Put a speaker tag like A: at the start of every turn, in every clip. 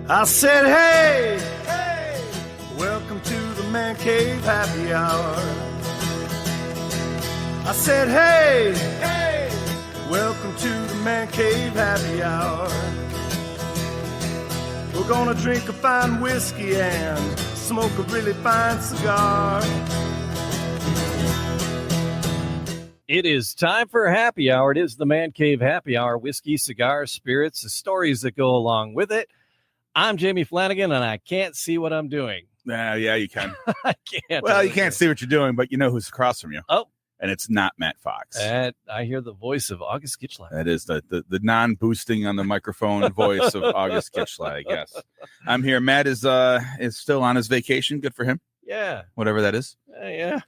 A: I said, hey, hey, welcome to the Man Cave Happy Hour. I said, hey, hey, welcome to the Man Cave Happy Hour. We're gonna drink a fine whiskey and smoke a really fine cigar.
B: It is time for happy hour. It is the Man Cave Happy Hour. Whiskey, cigars, spirits, the stories that go along with it. I'm Jamie Flanagan, and I can't see what I'm doing.
C: Yeah, you can.
B: I can't.
C: Well, you can't see what you're doing, but you know who's across from you.
B: Oh.
C: And it's not Matt Fox.
B: I hear the voice of August Kitchlag.
C: That is the non-boosting on the microphone voice of August Kitchlag, yes. I'm here. Matt is still on his vacation. Good for him.
B: Yeah.
C: Whatever that is.
B: Yeah.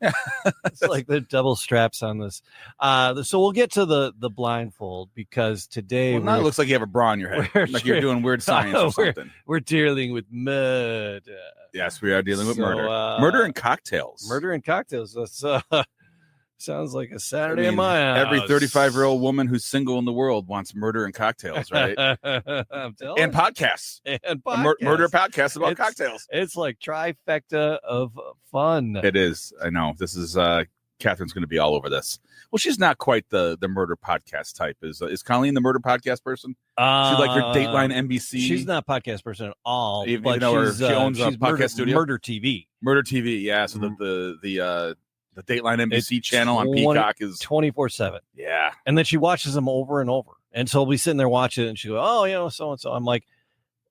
B: It's like the double straps on this. So we'll get to the blindfold because today
C: now it looks like you have a bra on your head. Like you're doing weird science or something.
B: We're dealing with murder.
C: Yes, we are dealing with murder. Murder and cocktails.
B: Murder and cocktails. That's sounds like a Saturday in my house.
C: Every 35-year-old woman who's single in the world wants murder and cocktails, right?
B: And
C: podcasts.
B: And podcasts.
C: Murder podcasts about cocktails.
B: It's like trifecta of fun.
C: It is. I know. This is Catherine's going to be all over this. Well, she's not quite the murder podcast type. Is Colleen the murder podcast person? She's like her Dateline NBC.
B: She's not a podcast person at all.
C: But she owns a podcast studio.
B: Murder TV.
C: Murder TV. Yeah. So the Dateline NBC channel on Peacock is
B: 24/7.
C: Yeah.
B: And then she watches them over and over. And so we sit in there watching it and she goes, oh, so and so. I'm like,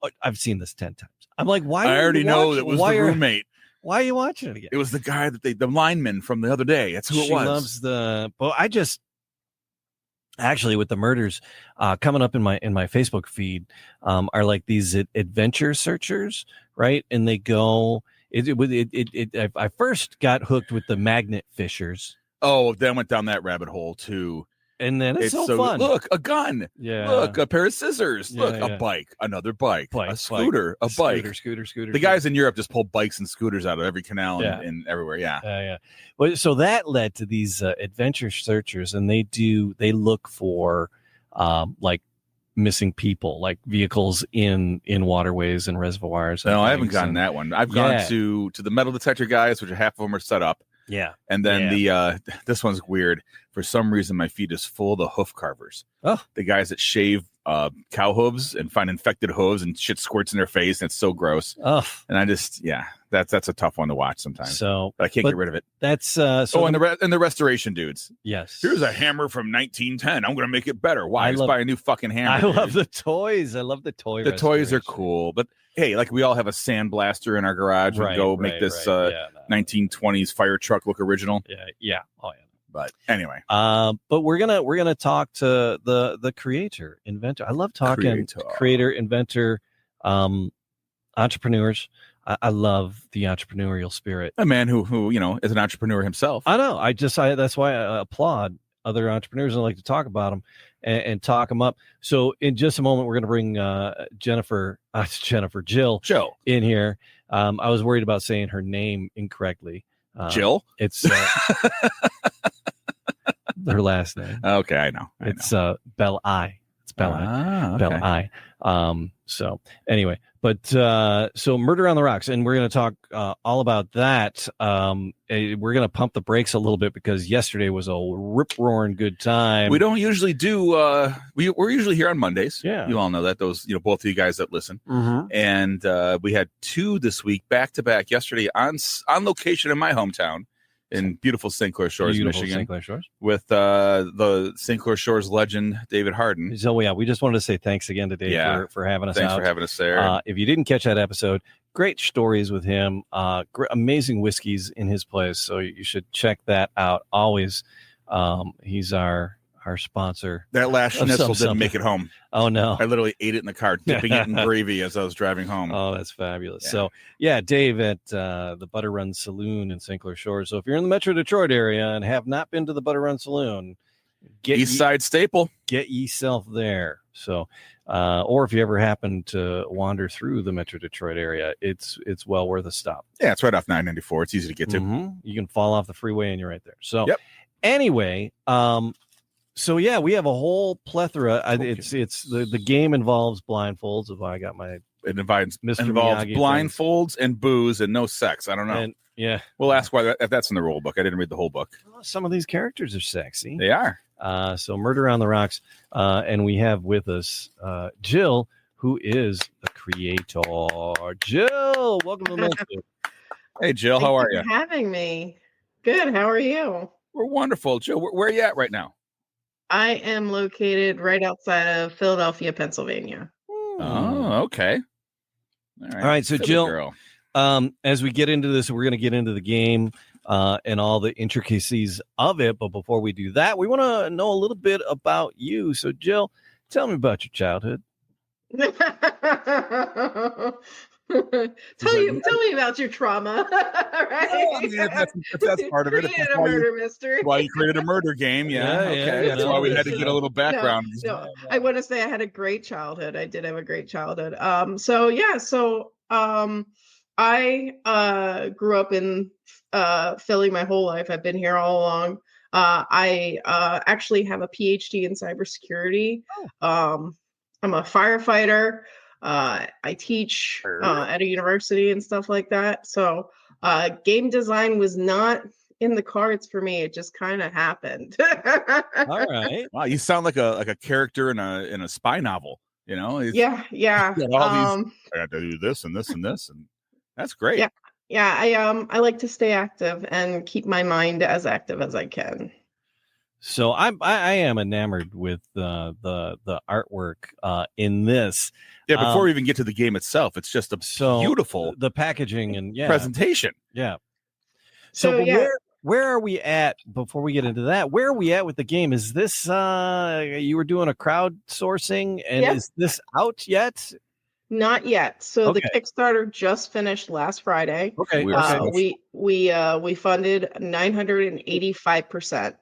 B: oh, I've seen this 10 times. I'm like, why?
C: I already know that was the roommate.
B: Why are you watching it again?
C: It was the guy the lineman from the other day. That's who it was.
B: She loves I just actually with the murders coming up in my Facebook feed are like these adventure searchers, right? And they go. I first got hooked with the magnet fishers.
C: Oh, then went down that rabbit hole too.
B: And then it's so fun.
C: Look, a gun.
B: Yeah.
C: Look, a pair of scissors. Look, a bike, another bike, a scooter, a bike.
B: Scooter.
C: The guys in Europe just pull bikes and scooters out of every canal and everywhere. Yeah.
B: Yeah. Well, so that led to these adventure searchers, and they look for like missing people, like vehicles in waterways and reservoirs.
C: No, I haven't gotten that one. I've gone to the metal detector guys, which half of them are set up.
B: Yeah.
C: And then this one's weird. For some reason, my feed is full of the hoof carvers.
B: Oh.
C: The guys that shave cow hooves and find infected hooves and shit squirts in their face. And it's so gross.
B: Oh.
C: And I just, that's a tough one to watch sometimes.
B: So,
C: but I can't get rid of it.
B: That's
C: and the restoration dudes.
B: Yes.
C: Here's a hammer from 1910. I'm going to make it better. Why? Just buy a new fucking hammer.
B: I love the toys. I love the toy.
C: The toys are cool, but hey, like we all have a sandblaster in our garage and make this 1920s fire truck look original.
B: Yeah. Oh yeah.
C: But anyway,
B: but we're gonna talk to the creator, inventor. I love talking creator, inventor, entrepreneurs. I love the entrepreneurial spirit.
C: A man who is an entrepreneur himself.
B: I know. That's why I applaud other entrepreneurs and I like to talk about them and talk them up. So in just a moment, we're going to bring Jill in here. I was worried about saying her name incorrectly.
C: Jill?
B: It's her last name.
C: Okay, I know.
B: It's Bell I. It's Bell I.
C: Okay.
B: Bell I. So anyway, but so Murder on the Rocks, and we're going to talk all about that. We're going to pump the brakes a little bit because yesterday was a rip-roaring good time.
C: We don't usually do. We're usually here on Mondays.
B: Yeah,
C: you all know that. Those, both of you guys that listen.
B: Mm-hmm.
C: And we had 2 this week, back to back. Yesterday on location in my hometown. In beautiful St. Clair Shores, Michigan,
B: St. Clair Shores,
C: with the St. Clair Shores legend David Harden.
B: So we just wanted to say thanks again to Dave for having us.
C: Thanks
B: out.
C: For having us there.
B: If you didn't catch that episode, great stories with him. Amazing whiskeys in his place, so you should check that out. Always, he's our sponsor.
C: That last schnitzel didn't make it home.
B: Oh no!
C: I literally ate it in the car, dipping it in gravy as I was driving home.
B: Oh, that's fabulous. Yeah. So Dave at the Butter Run Saloon in St. Clair Shores. So if you're in the Metro Detroit area and have not been to the Butter Run Saloon,
C: East Side staple.
B: Get yourself there. So, or if you ever happen to wander through the Metro Detroit area, it's well worth a stop.
C: Yeah, it's right off 994. It's easy to get to.
B: Mm-hmm. You can fall off the freeway and you're right there. So, anyway, So yeah, we have a whole plethora. It's the game involves blindfolds. If I got my
C: It involves
B: Mr. Miyagi
C: blindfolds and booze and no sex. I don't know.
B: And yeah,
C: we'll ask why if that's in the rule book. I didn't read the whole book.
B: Some of these characters are sexy.
C: They are.
B: So Murder on the Rocks, and we have with us Jill, who is the creator. Jill, welcome to the Milk.
C: Hey, Jill, how are you?
D: Thank you for having me. Good. How are you?
C: We're wonderful, Jill. Where are you at right now?
D: I am located right outside of Philadelphia, Pennsylvania.
C: Oh, okay.
B: All right. So Jill,
C: girl.
B: As we get into this, we're going to get into the game and all the intricacies of it. But before we do that, we want to know a little bit about you. So Jill, tell me about your childhood.
D: tell me about your trauma. Right?
C: Well, I mean, if that's part of it.
D: Created a murder mystery.
C: Why you created a murder game? Yeah. Okay. That's why we had to get a little background.
D: No, I want to say I had a great childhood. I did have a great childhood. I grew up in Philly my whole life. I've been here all along. I actually have a PhD in cybersecurity. I'm a firefighter. I teach at a university and stuff like that. So game design was not in the cards for me. It just kind of happened.
B: All right.
C: Wow, you sound like a character in a spy novel. You know?
D: Yeah.
C: I got to do this and this and this, and that's great.
D: Yeah. I like to stay active and keep my mind as active as I can.
B: So I am enamored with the artwork in this.
C: Yeah, before we even get to the game itself, it's just beautiful
B: the packaging and
C: presentation.
B: Yeah.
D: So
B: where are we at before we get into that? Where are we at with the game? Is this you were doing a crowdsourcing and is this out yet?
D: Not yet. So the Kickstarter just finished last Friday.
B: Okay.
D: We funded 985%.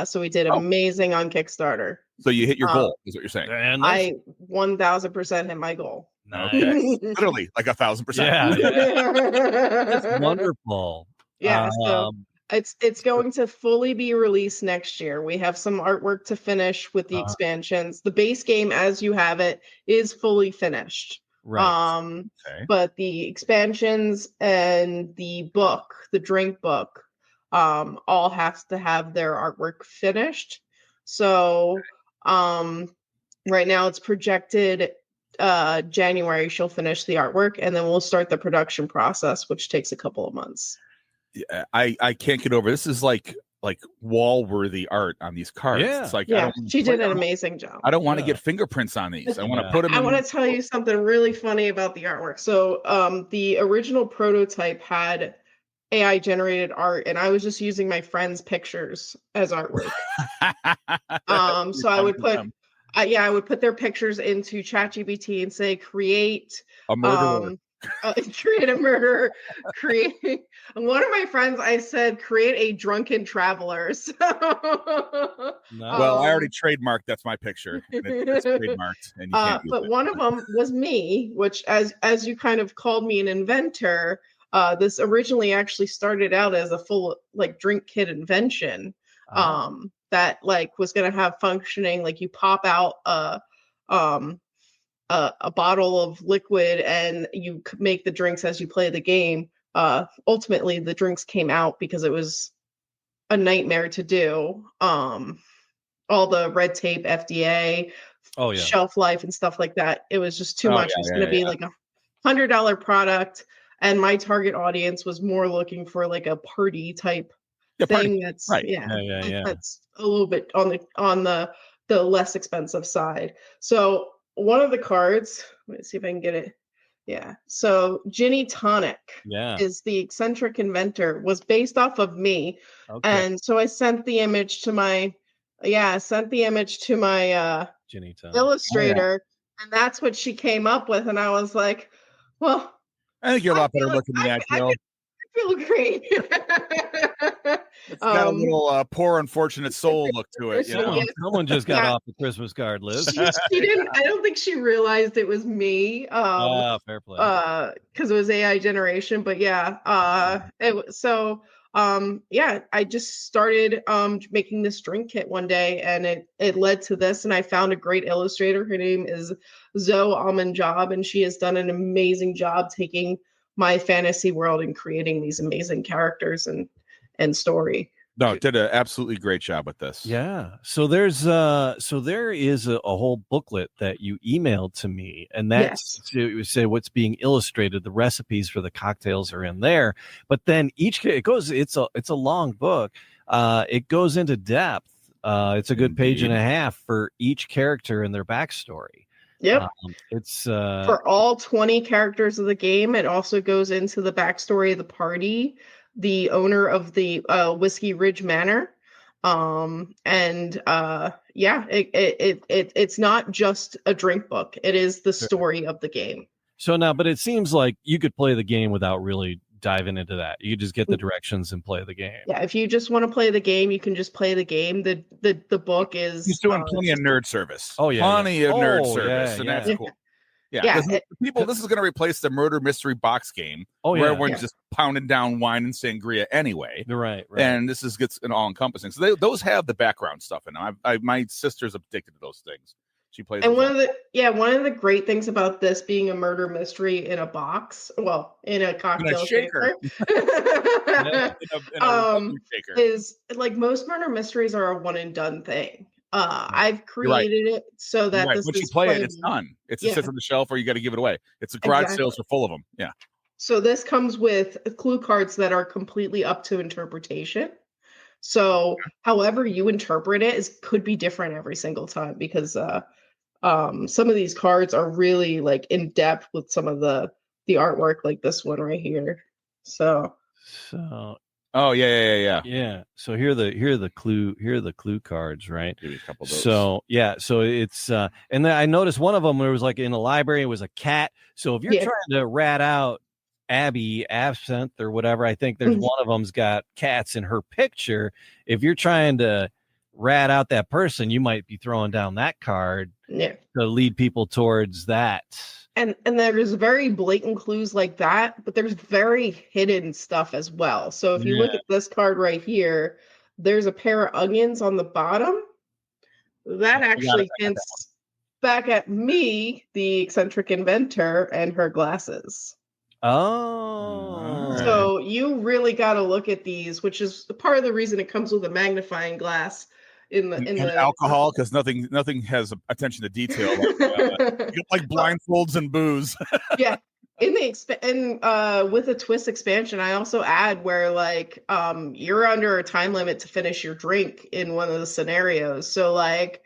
D: So we did amazing on Kickstarter.
C: So you hit your goal, is what you're saying.
D: I 1000% hit my goal.
C: Okay. Literally like 1,000%.
B: Yeah. That's wonderful.
D: Yeah. So it's going to fully be released next year. We have some artwork to finish with the expansions. The base game, as you have it, is fully finished.
B: Right.
D: But the expansions and the book, the drink book, all has to have their artwork finished. So right now it's projected January she'll finish the artwork, and then we'll start the production process, which takes a couple of months.
C: Yeah, I can't get over this. Is like wall-worthy art on these cards.
B: Yeah.
C: It's like
D: she did an amazing job.
C: I don't want to get fingerprints on these. I want to put them.
D: I want to tell you something really funny about the artwork. So the original prototype had AI generated art, and I was just using my friends' pictures as artwork. So I would put I would put their pictures into ChatGPT and say create
C: a murderer.
D: Create a murderer. And one of my friends, I said, create a drunken travelers.
C: Well, I already trademarked. That's my picture. And it's trademarked, and you can't use
D: but
C: it.
D: one of them was me, which, as you kind of called me an inventor, this originally actually started out as a full drink kit invention. That was going to have functioning, you pop out a bottle of liquid and you make the drinks as you play the game. Ultimately, the drinks came out because it was a nightmare to do. All the red tape, FDA, shelf life and stuff like that. It was just too much. It was going to be like $100 product. And my target audience was more looking for a party type thing. That's that's a little bit on the less expensive side. So one of the cards, let me see if I can get it. Yeah. So Ginny Tonic is the eccentric inventor, was based off of me. Okay. And so I sent the image to my
B: Ginny Tonic
D: illustrator, and that's what she came up with. And I was like, well,
C: I think you're a lot better looking than that, Jill.
D: I feel great.
C: It's got a little poor, unfortunate soul look to it. You know?
B: Someone just got off the Christmas card list.
D: She didn't. I don't think she realized it was me.
B: Fair play.
D: Because it was AI generation. But yeah. I just started making this drink kit one day, and it led to this, and I found a great illustrator. Her name is Zoe Almond-Job, and she has done an amazing job taking my fantasy world and creating these amazing characters and story.
C: No, did an absolutely great job with this.
B: Yeah. So there is a whole booklet that you emailed to me, and that's to say what's being illustrated. The recipes for the cocktails are in there, but then it's a long book. It goes into depth. It's a good page and a half for each character and their backstory.
D: Yep.
B: It's
D: for all 20 characters of the game. It also goes into the backstory of the party, the owner of the Whiskey Ridge Manor. It's not just a drink book. It is the story of the game.
B: So now, but it seems like you could play the game without really diving into that. You just get the directions and play the game.
D: Yeah, if you just want to play the game, you can just play the game. The book is
C: he's doing plenty of nerd service.
B: Oh yeah,
C: plenty of nerd service, and that's cool. Yeah, this is going to replace the murder mystery box game where everyone's just pounding down wine and sangria anyway.
B: Right.
C: And this gets an all encompassing. So those have the background stuff in them. My sister's addicted to those things. She plays.
D: And one of the great things about this being a murder mystery in a box, in a cocktail shaker, is like most murder mysteries are a one and done thing. I've created it so that this
C: once
D: is
C: you play it, it's done. It sits on the shelf, or you got to give it away. It's a garage sales are full of them. Yeah.
D: So this comes with clue cards that are completely up to interpretation. So however you interpret it could be different every single time, because some of these cards are really like in depth with some of the artwork, like this one right here. So.
C: Oh yeah.
B: So here are the clue cards, right?
C: Give me a couple of those.
B: So it's and then I noticed one of them where it was like in a library, it was a cat. So if you're trying to rat out Abby Absinthe or whatever, I think there's one of them's got cats in her picture. If you're trying to rat out that person, you might be throwing down that card to lead people towards that.
D: And there's very blatant clues like that, but there's very hidden stuff as well. So if you look at this card right here, there's a pair of onions on the bottom. That actually hints back at me, the eccentric inventor, and her glasses.
B: Oh.
D: So you really got to look at these, which is part of the reason it comes with a magnifying glass. In the
C: alcohol, because nothing has attention to detail like blindfolds and booze.
D: Yeah, with the twist expansion, I also add where like you're under a time limit to finish your drink in one of the scenarios. So like,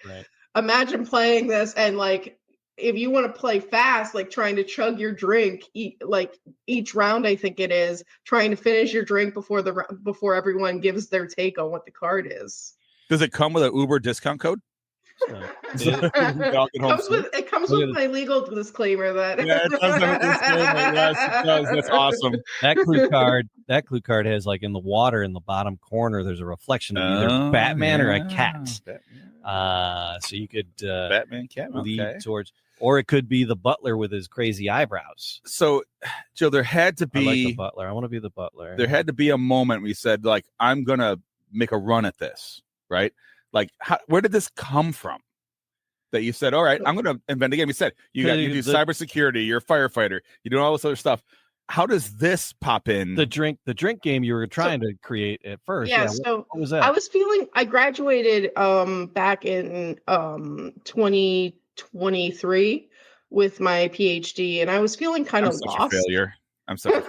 D: imagine playing this and like if you want to play fast, like trying to chug your drink, each round, I think it is trying to finish your drink before everyone gives their take on what the card is.
C: Does it come with an Uber discount code?
D: It comes with my legal disclaimer that
C: it does have a disclaimer. Yes, it does. That's awesome.
B: That clue card has like in the water in the bottom corner. There's a reflection of either Batman or a cat. So you could
C: Batman cat
B: lead towards, or it could be the butler with his crazy eyebrows.
C: So, Joe, there had to be.
B: I like the butler. I want to be the butler.
C: There had to be a moment we said, like, I'm gonna make a run at this. Right? Like, where did this come from? That you said, all right, I'm going to invent a game. You said you do cybersecurity, you're a firefighter, you do all this other stuff. How does this pop in?
B: The drink game you were trying to create at first.
D: Yeah. So
B: what was that?
D: I graduated back in 2023 with my PhD, and I was feeling kind of lost.
C: A failure. I'm such a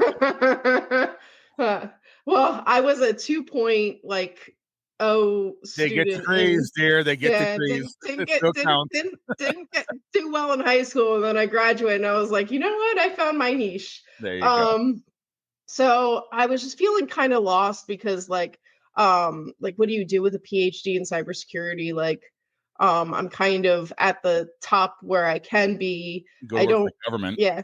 C: failure.
D: Well, I was a 2.0
C: they get degrees, dear. They get degrees.
D: Didn't do well in high school, and then I graduated, and I was like, you know what? I found my niche.
C: There you go.
D: So I was just feeling kind of lost because, like, what do you do with a PhD in cybersecurity? Like, I'm kind of at the top where I can be.
C: Go work for the government.
D: Yeah.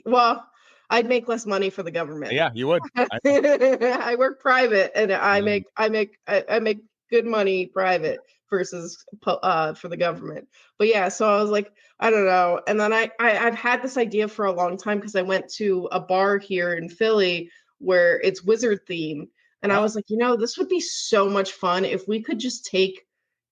D: Well, I'd make less money for the government.
C: Yeah, you would.
D: I work private, and I make good money private versus for the government. But yeah, so I was like, I don't know. And then I've had this idea for a long time because I went to a bar here in Philly where it's wizard themed, And I was like, this would be so much fun if we could just take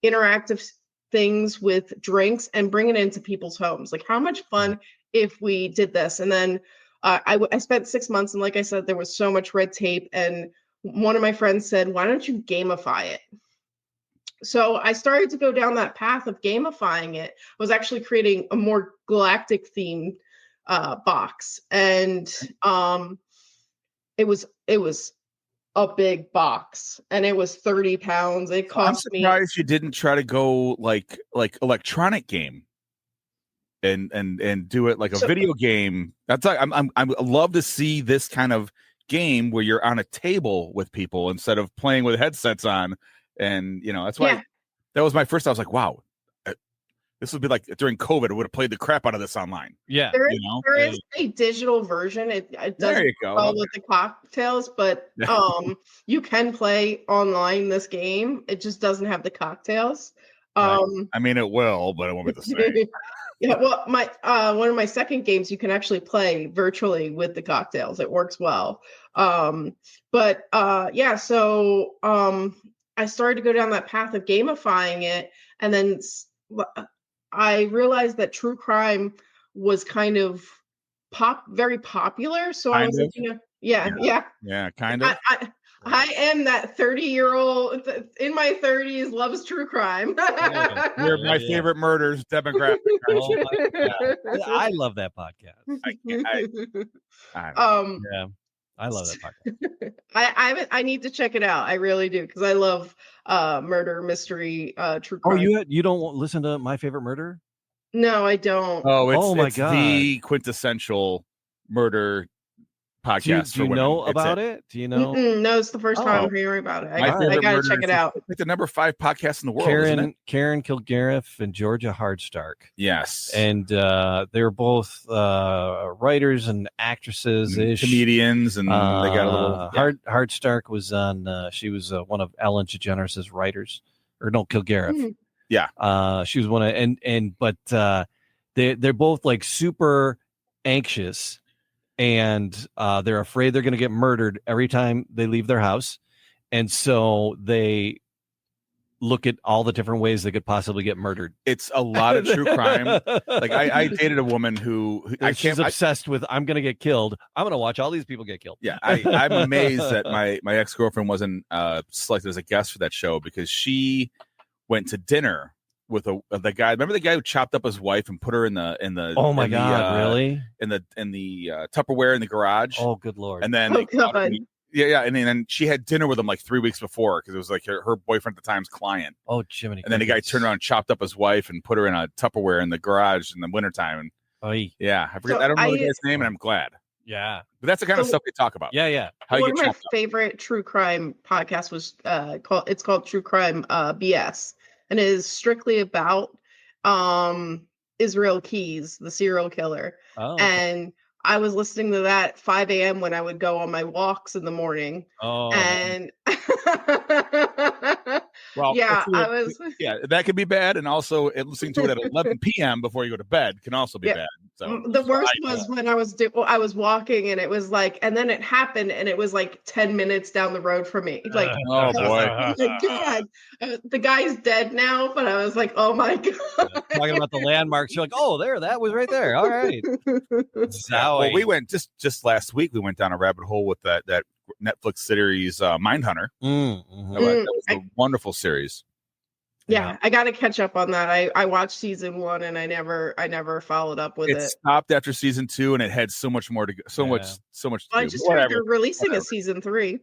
D: interactive things with drinks and bring it into people's homes. Like, how much fun if we did this? And then I spent 6 months, and like I said, there was so much red tape. And one of my friends said, why don't you gamify it? So I started to go down that path of gamifying it. I was actually creating a more galactic themed box, and it was a big box, and it was 30 pounds. It cost me.
C: I'm surprised you didn't try to go like electronic game and do it like a video game. That's like I love to see this kind of game where you're on a table with people instead of playing with headsets on. And that's why that was my first. I was like, wow, this would be like during COVID. I would have played the crap out of this online.
B: Yeah,
D: there is a digital version. It doesn't go with the cocktails, but you can play online this game. It just doesn't have the cocktails.
C: I mean, it will, but it won't be the same.
D: Yeah, well, my one of my second games you can actually play virtually with the cocktails. It works well. So I started to go down that path of gamifying it, and then I realized that true crime was kind of very popular. So I was thinking,
C: kind of.
D: I am that 30-year-old in my 30s loves true crime.
C: You're my favorite murders demographic.
B: I love that podcast. I love that podcast.
D: I need to check it out. I really do, because I love murder, mystery, true crime.
B: Oh, you don't listen to My Favorite Murder?
D: No, I don't.
C: Oh,
B: my
C: it's
B: God.
C: the quintessential murder podcast.
B: Do you know about it? Do you know?
D: No, it's the first time I'm hearing about it. I gotta check it out.
C: It's like the number 5 podcast in the world.
B: Karen Kilgariff and Georgia Hardstark.
C: Yes,
B: and they're both writers and actresses,
C: comedians, and they got a little.
B: Hardstark was on. She was one of Ellen DeGeneres' writers, or no, Kilgariff.
D: Mm-hmm.
B: Yeah, she was one of but they're both like super anxious. And they're afraid they're going to get murdered every time they leave their house. And so they look at all the different ways they could possibly get murdered.
C: It's a lot of true crime. Like I dated a woman who
B: she's obsessed with, I'm going to get killed. I'm going to watch all these people get killed.
C: Yeah. I'm amazed that my ex-girlfriend wasn't selected as a guest for that show, because she went to dinner with the guy. Remember the guy who chopped up his wife and put her in the
B: oh my God, really?
C: In the Tupperware in the garage.
B: Oh, good Lord.
C: And then and then she had dinner with him like 3 weeks before, because it was like her boyfriend at the time's client.
B: Oh, Jiminy.
C: And then the guy turned around and chopped up his wife and put her in a Tupperware in the garage in the wintertime. And I forget. I don't know the guy's name, and I'm glad.
B: Yeah,
C: but that's the kind of stuff we talk about.
B: Yeah.
D: One of my favorite true crime podcasts was called True Crime BS. And it is strictly about Israel Keys, the serial killer. Oh, okay. And I was listening to that at 5 a.m. when I would go on my walks in the morning. Oh, and
C: well, that could be bad. And also listening to it at 11 p.m. before you go to bed can also be bad. So
D: the worst was when I was walking, and it was like, and then it happened, and it was like 10 minutes down the road from me. Like,
C: oh boy,
D: oh my God, the guy's dead now, but I was like, oh my God.
B: Talking about the landmarks, you're like, oh, that was right there. All right.
C: Well, we went just last week. We went down a rabbit hole with that Netflix series, Mindhunter.
B: Mm-hmm.
C: That was a wonderful series.
D: Yeah, I got to catch up on that. I watched season 1, and I never followed up with it.
C: It stopped after season 2, and it had so much more to go. So much.
D: I just heard they're releasing a season 3.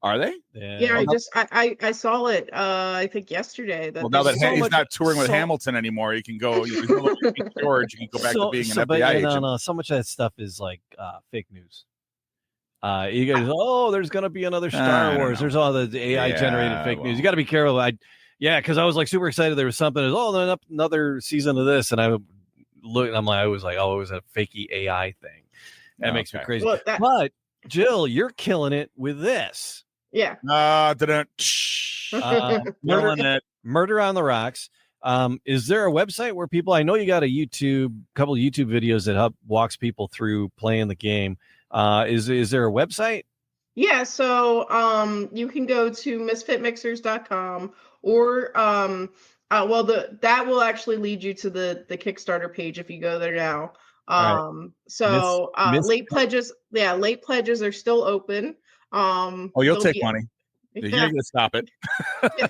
C: Are they?
D: Yeah, I saw it. I think yesterday.
C: Well, now that he's not touring with Hamilton anymore, you can go. You can go George. You can go back to being an FBI agent.
B: No, so much of that stuff is like fake news. You guys, there's gonna be another Star Wars. There's all the AI generated fake news. You got to be careful. Because I was like super excited. There was something. Another season of this, and I look. I'm like, I was like, it was a fakey AI thing. That makes me crazy. Well, but Jill, you're killing it with this.
D: Yeah.
B: Murder on the Rocks. Is there a website where people? I know you got a couple of YouTube videos that walks people through playing the game. Is there a website?
D: Yeah, so you can go to misfitmixers.com or that will actually lead you to the Kickstarter page if you go there now.
B: All right. Miss
D: Late pledges are still open.
C: Oh, you'll
D: They'll
C: take
D: be
C: money. You're
D: yeah,
C: gonna stop it.
D: yeah.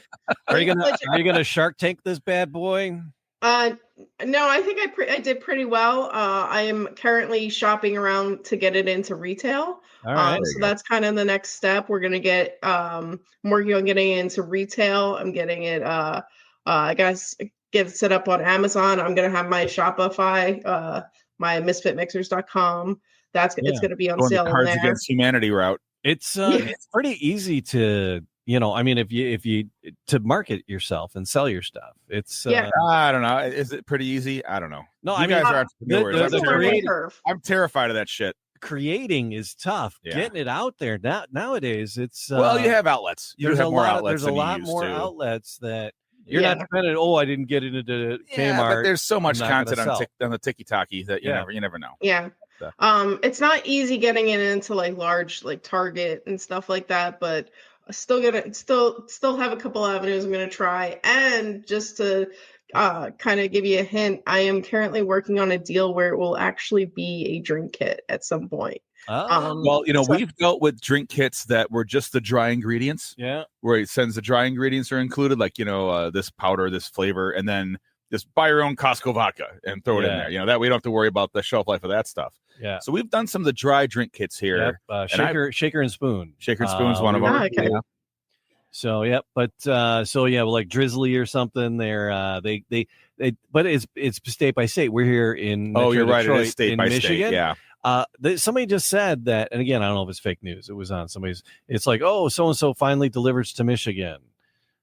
B: Are
D: Late pledges-
B: you gonna Shark Tank this bad boy?
D: No, I think I did pretty well. I am currently shopping around to get it into retail.
B: All right.
D: So that's kind of the next step. We're gonna get I'm working on getting it into retail. I'm getting it I guess get it set up on Amazon. I'm gonna have my Shopify, my misfitmixers.com. It's gonna be on
C: Going the
D: sale in
C: Cards
D: there.
C: Against Humanity route.
B: It's
D: Yeah.
B: it's pretty easy to, I mean, if you to market yourself and sell your stuff, it's
D: Yeah.
C: I don't know. Is it pretty easy? I don't know.
B: No,
C: You
B: I mean,
C: guys are entrepreneurs.
B: the
C: I'm,
D: There's a
C: terrified.
D: learning curve.
C: I'm terrified of that shit.
B: creating is tough.
C: Yeah.
B: Getting it out there nowadays, it's
C: Well, you have outlets. You
B: there's
C: have
B: a
C: more
B: lot.
C: outlets.
B: There's a
C: than you
B: lot
C: used
B: more
C: to.
B: outlets that you're
D: Yeah.
B: not dependent. Oh, I didn't get into the
C: Yeah,
B: Kmart.
C: but there's so much
B: I'm not
C: content
B: gonna
C: on,
B: sell.
C: on the Tiki-Taki that you never know.
D: Yeah.
C: So.
D: It's not easy getting it into like large like Target and stuff like that, but still have a couple avenues I'm gonna try. And just to kind of give you a hint, I am currently working on a deal where it will actually be a drink kit at some point.
C: Well, we've dealt with drink kits that were just the dry ingredients.
B: Yeah.
C: Where it sends the dry ingredients are included, like this powder, this flavor, and then just buy your own Costco vodka and throw it in there. That we don't have to worry about the shelf life of that stuff.
B: Yeah.
C: So we've done some of the dry drink kits here.
B: Yep. Shaker and spoon.
C: Shaker and spoon's one of them.
D: Okay.
C: Yeah.
B: So but like Drizzly or something. They're but it's state by state. We're here in Metro
C: You're right.
B: Detroit,
C: It is state
B: in
C: by
B: Michigan.
C: state. Yeah.
B: Somebody just said that, and again, I don't know if it's fake news. It was on somebody's. It's like, oh, so and so finally delivers to Michigan.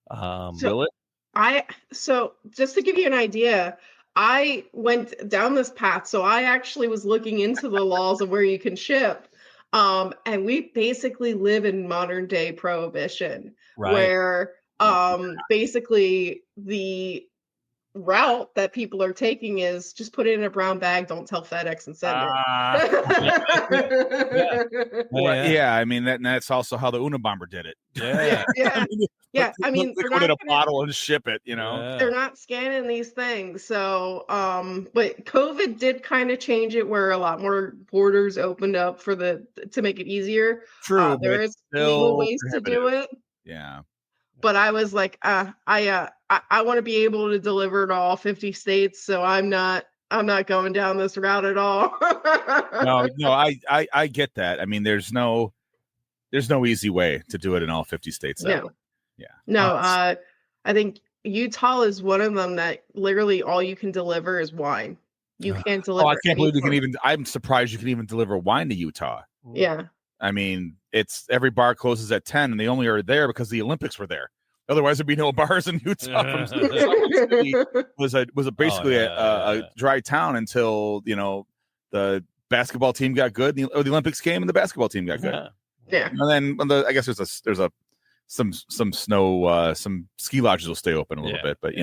C: Will it?
D: So just to give you an idea, I went down this path. So I actually was looking into the laws of where you can ship. And we basically live in modern day prohibition,
B: Right.
D: where basically the route that people are taking is just put it in a brown bag, don't tell FedEx and send it.
C: Yeah. I mean that's also how the Unabomber did it.
B: Yeah.
D: I mean,
C: put it in a bottle and ship it.
D: They're not scanning these things. So, but COVID did kind of change it, where a lot more borders opened up to make it easier.
C: True.
D: There is legal ways to do it.
C: Yeah.
D: But I was like, I want to be able to deliver to all 50 states, so I'm not going down this route at all.
C: No, I get that. I mean, there's no easy way to do it in all 50 states.
D: No.
C: Yeah.
D: No, I think Utah is one of them that literally all you can deliver is wine. You can't deliver.
C: I can't believe you can even. I'm surprised you can even deliver wine to Utah.
D: Yeah.
C: I mean, it's every bar closes at 10, and they only are there because the Olympics were there. Otherwise, there'd be no bars in Utah. was basically a dry town until the basketball team got good, or the Olympics came and the basketball team got good.
D: Yeah.
C: And then I guess there's some snow, some ski lodges will stay open a little bit, but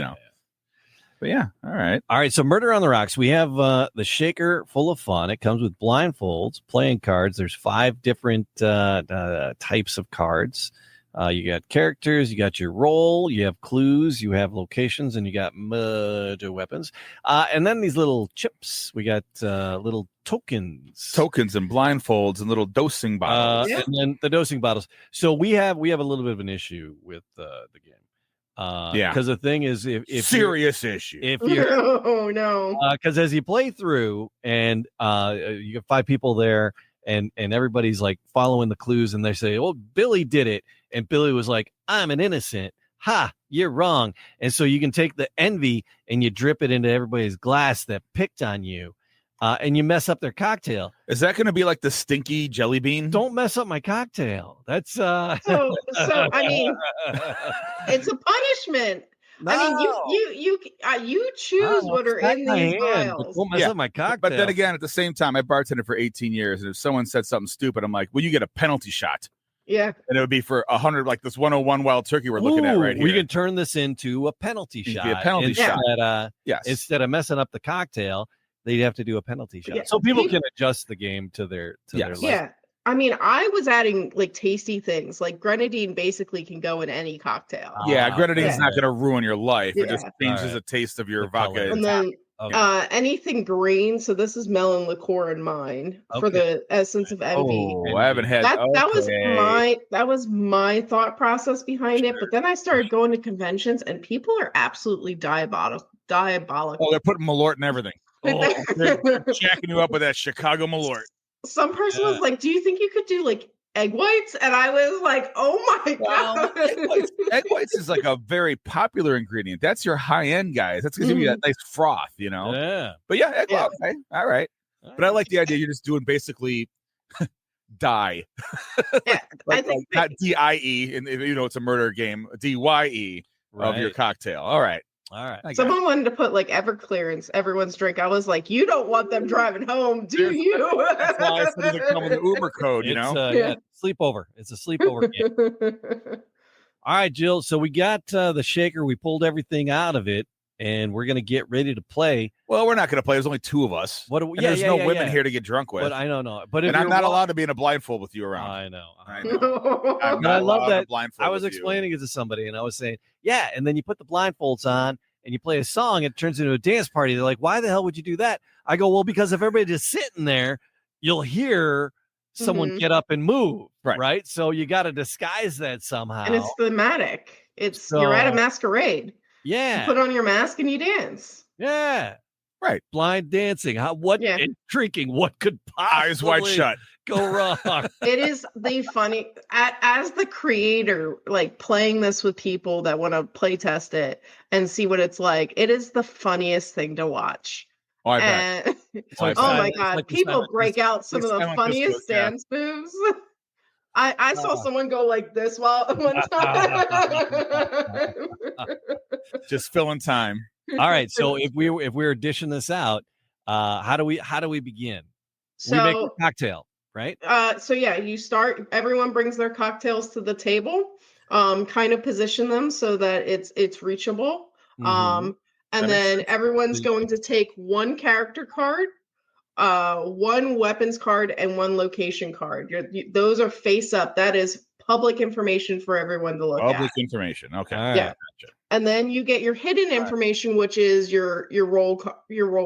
C: But yeah, all right.
B: So Murder on the Rocks. We have the shaker full of fun. It comes with blindfolds, playing cards. There's 5 different types of cards. You got characters, you got your role, you have clues, you have locations, and you got murder weapons. And then these little chips. We got little tokens
C: and blindfolds and little dosing bottles.
B: And then the dosing bottles. So we have a little bit of an issue with the game. Because the thing is, if
C: serious issue,
B: if you're
D: oh no,
B: because as you play through and you get 5 people there and everybody's like following the clues and they say, oh, Billy did it, and Billy was like, I'm an innocent. Ha, you're wrong. And so you can take the envy and you drip it into everybody's glass that picked on you, and you mess up their cocktail.
C: Is that going to be like the stinky jelly bean?
B: Don't mess up my cocktail. That's
D: so I mean, it's a punishment.
B: No.
D: I mean, you choose what are in these vials.
B: Don't mess up my cocktail.
C: But then again, at the same time, I bartended for 18 years, and if someone said something stupid, I'm like, well, you get a penalty shot.
D: Yeah.
C: And it would be for 100, like this 101 wild turkey we're looking at right here.
B: We can turn this into a penalty shot.
C: Be a penalty shot.
B: Yes. Instead of messing up the cocktail, they'd have to do a penalty shot.
D: Yeah.
B: So people can adjust the game to their life.
D: Yeah. I mean, I was adding like tasty things. Like grenadine basically can go in any cocktail.
C: Yeah, grenadine's
B: okay.
C: not going to ruin your life. It just
D: Yeah.
C: changes
B: Alright.
C: the taste of your
B: The
C: vodka.
B: color.
D: And then
B: Okay.
D: anything green. So this is melon liqueur in mine for
B: Okay.
D: the essence of envy.
C: Oh, I haven't had.
D: That
C: Okay.
D: that was my thought process behind it. But then I started going to conventions, and people are absolutely diabolical.
C: Oh, they're putting Malort and everything. Oh, they're jacking you up with that Chicago Malort.
D: Some person
B: Yeah.
D: was like, "Do you think you could do like egg whites?" And I was like, "Oh my
C: Well,
D: god!"
C: egg whites is like a very popular ingredient. That's your high end, guys. That's gonna give you that nice froth, you know.
B: Yeah.
C: But yeah, egg
D: Yeah.
C: white. Okay, all right. But I like the idea you're just doing basically dye,
D: Yeah, I
C: like
D: think
C: not DIE, and you know it's a murder game. DYE of your
B: Right.
C: cocktail. All right.
B: All right.
C: I got it.
D: someone wanted to put like Everclear in everyone's drink. I was like, "You don't want them driving home, do you?"
C: That's why I said it doesn't come with the Uber code. You
B: It's
C: know.
B: yeah, sleepover. It's a sleepover game. All right, Jill. So we got the shaker. We pulled everything out of it, and we're gonna get ready to play.
C: Well, we're not going to play. There's only two of us.
B: What?
C: And there's no women here to get drunk with.
B: But I don't know. But if
C: and I'm
B: you're
C: not allowed to be in a blindfold with you around.
B: I know.
C: I know. I'm
B: But I
C: not
B: love
C: allowed in a
B: that.
C: blindfold
B: I was
C: with you.
B: explaining it to somebody, and I was saying, yeah. And then you put the blindfolds on, and you play a song. It turns into a dance party. They're like, why the hell would you do that? I go, well, because if everybody just sitting there, you'll hear someone get up and move, right? So you got to disguise that somehow.
D: And it's thematic. It's
B: So-
D: you're at a masquerade. You
B: yeah,
D: put on your mask and you dance.
B: yeah,
C: Right.
B: blind dancing. What?
D: Yeah.
B: And drinking. What could possibly
C: Eyes wide shut.
B: go wrong?
D: It is the funny as the creator, like playing this with people that want to play test it and see what it's like. It is the funniest thing to watch.
C: Oh, I bet.
D: And
B: It's like
D: oh my
B: silent- it's
D: god,
B: like the
D: people
B: silent
D: break out some of the
C: silent
D: funniest
C: disco, yeah.
D: dance moves. I saw someone go like this while one time.
C: Just filling time.
B: All right. So if we're dishing this out, how do we begin? We make a
D: So
B: cocktail, right?
D: so yeah, you start, everyone brings their cocktails to the table, kind of position them so that it's reachable.
B: Mhm.
D: And
C: That makes
D: then everyone's
B: Yeah.
D: going to take one character card, one weapons card, and one location card. Those are face up. That is public information for everyone to look
C: Public
D: at.
C: information. Okay.
B: All right.
D: Yeah. And then you get your hidden information, which is your roll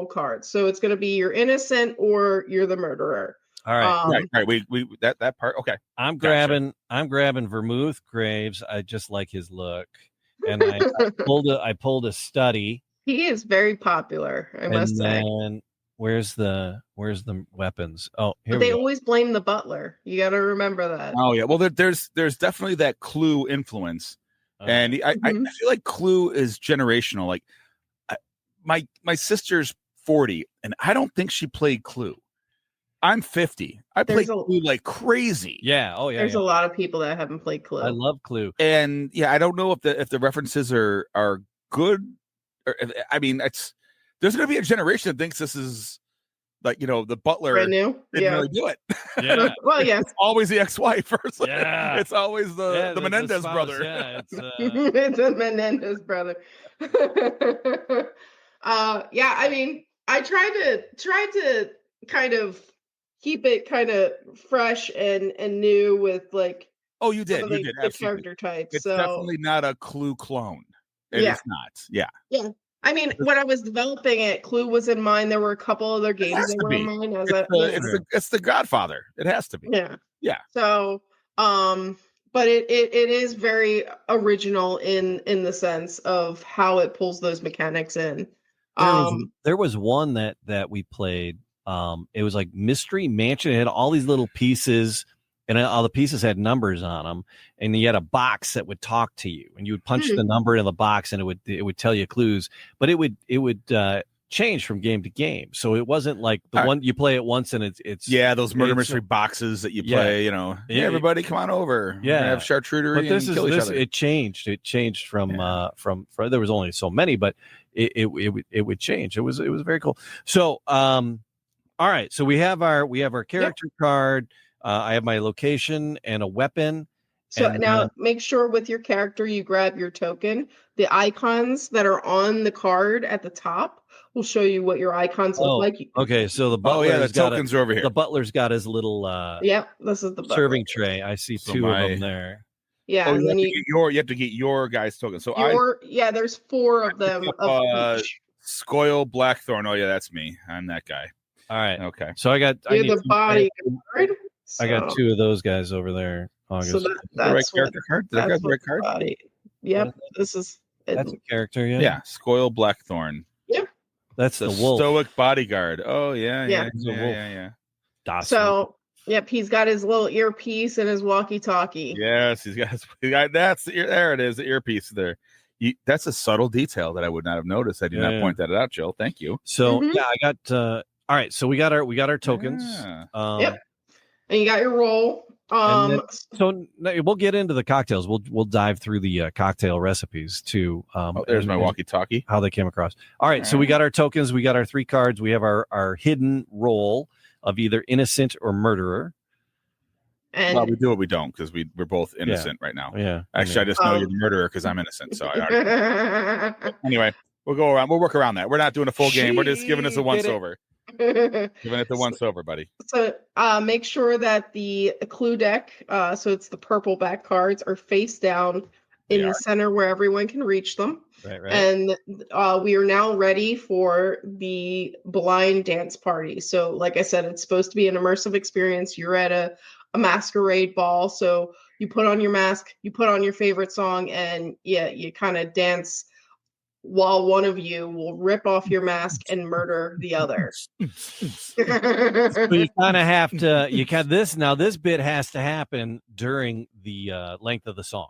D: card. So it's going to be you're innocent or you're the murderer.
B: All right.
C: Right. We that part. Okay.
B: I'm
C: Gotcha.
B: grabbing Vermouth Graves. I just like his look. And I pulled a study.
D: He is very popular, I must say.
B: And then where's the weapons? Oh, here
D: But
B: we
D: they
B: go.
D: always blame the butler. You got to remember that.
C: Oh yeah. Well, there's definitely that Clue influence, and I feel like Clue is generational. Like my sister's 40, and I don't think she played Clue. I'm 50. I played Clue like crazy.
B: Yeah. Oh yeah.
D: There's a lot of people that haven't played Clue.
B: I love Clue.
C: And yeah, I don't know if the references are good. Or I mean, there's going to be a generation that thinks this is like, you know, the butler
D: Brand new.
C: didn't
D: Yeah.
C: really do it.
B: Yeah.
D: Well, yes.
C: It's always the ex-wife. Or something.
B: Yeah.
C: It's always the Menendez
B: spouse,
C: brother.
B: Yeah. It's
D: It's a Menendez brother. Yeah, I mean, I tried to kind of keep it kind of fresh and new with like
C: Oh, you did.
D: some of
C: You
D: the,
C: did.
D: the
C: Absolutely.
D: character types.
C: It's
D: So
C: definitely not a Clue clone. It
D: Yeah.
C: is not. Yeah.
D: yeah. I mean, when I was developing it, Clue was in mind. There were a couple other games
C: has
D: that
C: to
D: were in
C: be.
D: mind. As
C: It's the Godfather. It has to be.
D: yeah.
C: Yeah.
D: So, but it is very original in the sense of how it pulls those mechanics in.
B: There was one that we played. It was like Mystery Mansion. It had all these little pieces, and all the pieces had numbers on them. And you had a box that would talk to you, and you would punch the number in the box, and it would tell you clues. But it would change from game to game. So it wasn't like the one you play it once and it's
C: those murder mystery boxes that you play. You know, hey, everybody, come on over.
B: Yeah,
C: we're gonna have charcuterie.
B: But this
C: and kill each other.
B: it changed. It changed from there was only so many, but it would change. It was very cool. So all right, so we have our character card. I have my location and a weapon.
D: So
B: And
D: now
B: then-
D: make sure with your character you grab your token. The icons that are on the card at the top will show you what your icons look like. You can-
B: okay. So the
C: Oh
B: butler's
C: yeah, the
B: got
C: tokens are over here.
B: the butler's got his little
D: Yep, this is the
B: serving
D: butler.
B: tray. I see
C: So
B: two of
C: my-
B: them there.
D: Yeah,
C: Oh,
D: and then
C: you have to get your guys' token. So
D: there's 4 of them of each.
C: Scoil Blackthorn. Oh yeah, that's me. I'm that guy.
B: All right.
C: Okay.
B: So I got
D: You're
B: need
D: the
B: two-
D: bodyguard.
B: I got
D: So-
B: 2 of those guys over there. August.
D: So
C: The right
D: that's what
C: character card. Did I grab the right card?
D: body. Yep, this is
B: That's a character, yeah.
C: Yeah, Scoil Blackthorn.
B: That's
C: The
B: the wolf.
C: stoic bodyguard. Oh yeah,
D: Yeah.
C: yeah,
B: He's a
C: yeah,
B: wolf.
C: yeah.
B: Docile.
D: so. Yep, he's got his little earpiece and his walkie-talkie.
C: Yes, he got that's the ear. There it is, the earpiece there. That's a subtle detail that I would not have noticed. I did not
B: Yeah.
C: point that out, Jill. Thank you.
B: So
D: Mhm.
B: yeah, I got all right. So we got our tokens.
C: Yeah.
D: Yep. And you got your roll.
B: And so we'll get into the cocktails. We'll dive through the cocktail recipes too.
C: Oh, there's my
B: and
C: walkie-talkie.
B: how they came across. All right, so we got our tokens. We got our 3 cards. We have our hidden role of either innocent or murderer.
D: and
C: Well, we do what we don't because we're both innocent right now.
B: Yeah.
C: Actually, I just know you're the murderer because I'm innocent. So I already... Anyway, we'll go around. We'll work around that. We're not doing a full game. We're just giving us a once over. Giving it the once over, buddy.
D: So make sure that the clue deck, so it's the purple back cards, are face down in the center where everyone can reach them.
B: Right.
D: And we are now ready for the blind dance party. So like I said, it's supposed to be an immersive experience. You're at a masquerade ball. So you put on your mask, you put on your favorite song, and you kind of dance while one of you will rip off your mask and murder the other.
B: So you kind of have to. This bit has to happen during the length of the song.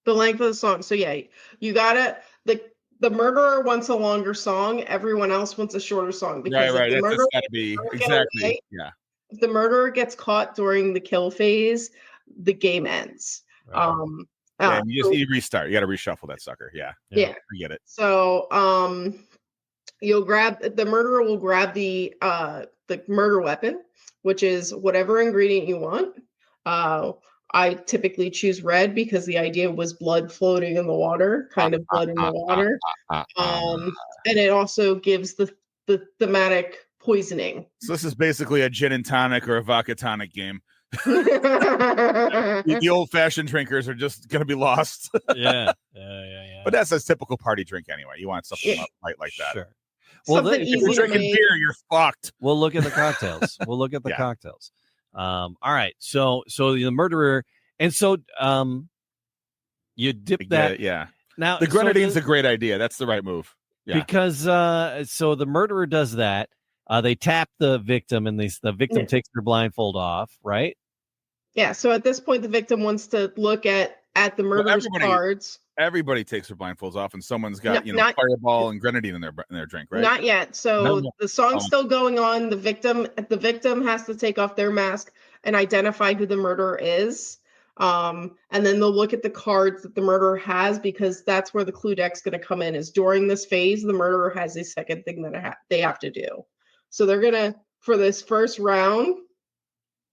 D: The length of the song. So you gotta the murderer wants a longer song. Everyone else wants a shorter song. Because
C: Right.
D: if the
C: That's
D: murderer,
C: got to be
D: get
C: exactly.
D: away,
C: Yeah.
D: if the murderer gets caught during the kill phase, the game ends.
B: Right.
C: Yeah, you just need to restart. You got to reshuffle that sucker. Yeah.
D: Yeah.
C: I get it.
D: So the murderer will grab the murder weapon, which is whatever ingredient you want. I typically choose red because the idea was blood floating in the water, kind of blood in the water. And it also gives the thematic poisoning.
C: So this is basically a gin and tonic or a vodka tonic game.
D: Yeah.
C: The old-fashioned drinkers are just going to be lost.
B: Yeah.
C: But that's a typical party drink anyway. You want something light like that.
B: Sure.
D: Something
C: If
D: easy
C: you're
D: to
C: drinking
D: make.
C: beer, you're fucked.
B: We'll look at the cocktails. Cocktails. All right. So the murderer, and so you dip that.
C: Yeah.
B: Now
C: The grenadine's a great idea. That's the right move. Yeah.
B: Because so the murderer does that. They tap the victim, and the victim takes their blindfold off. Right.
D: Yeah. So at this point, the victim wants to look at the murderer's cards.
C: Everybody takes their blindfolds off, and someone's got fireball and grenadine in their drink, right?
D: Not yet. So
B: No.
D: the song's still going on. The victim has to take off their mask and identify who the murderer is. And then they'll look at the cards that the murderer has, because that's where the clue deck's going to come in. Is during this phase, the murderer has a second thing that they have to do. So they're gonna, for this first round,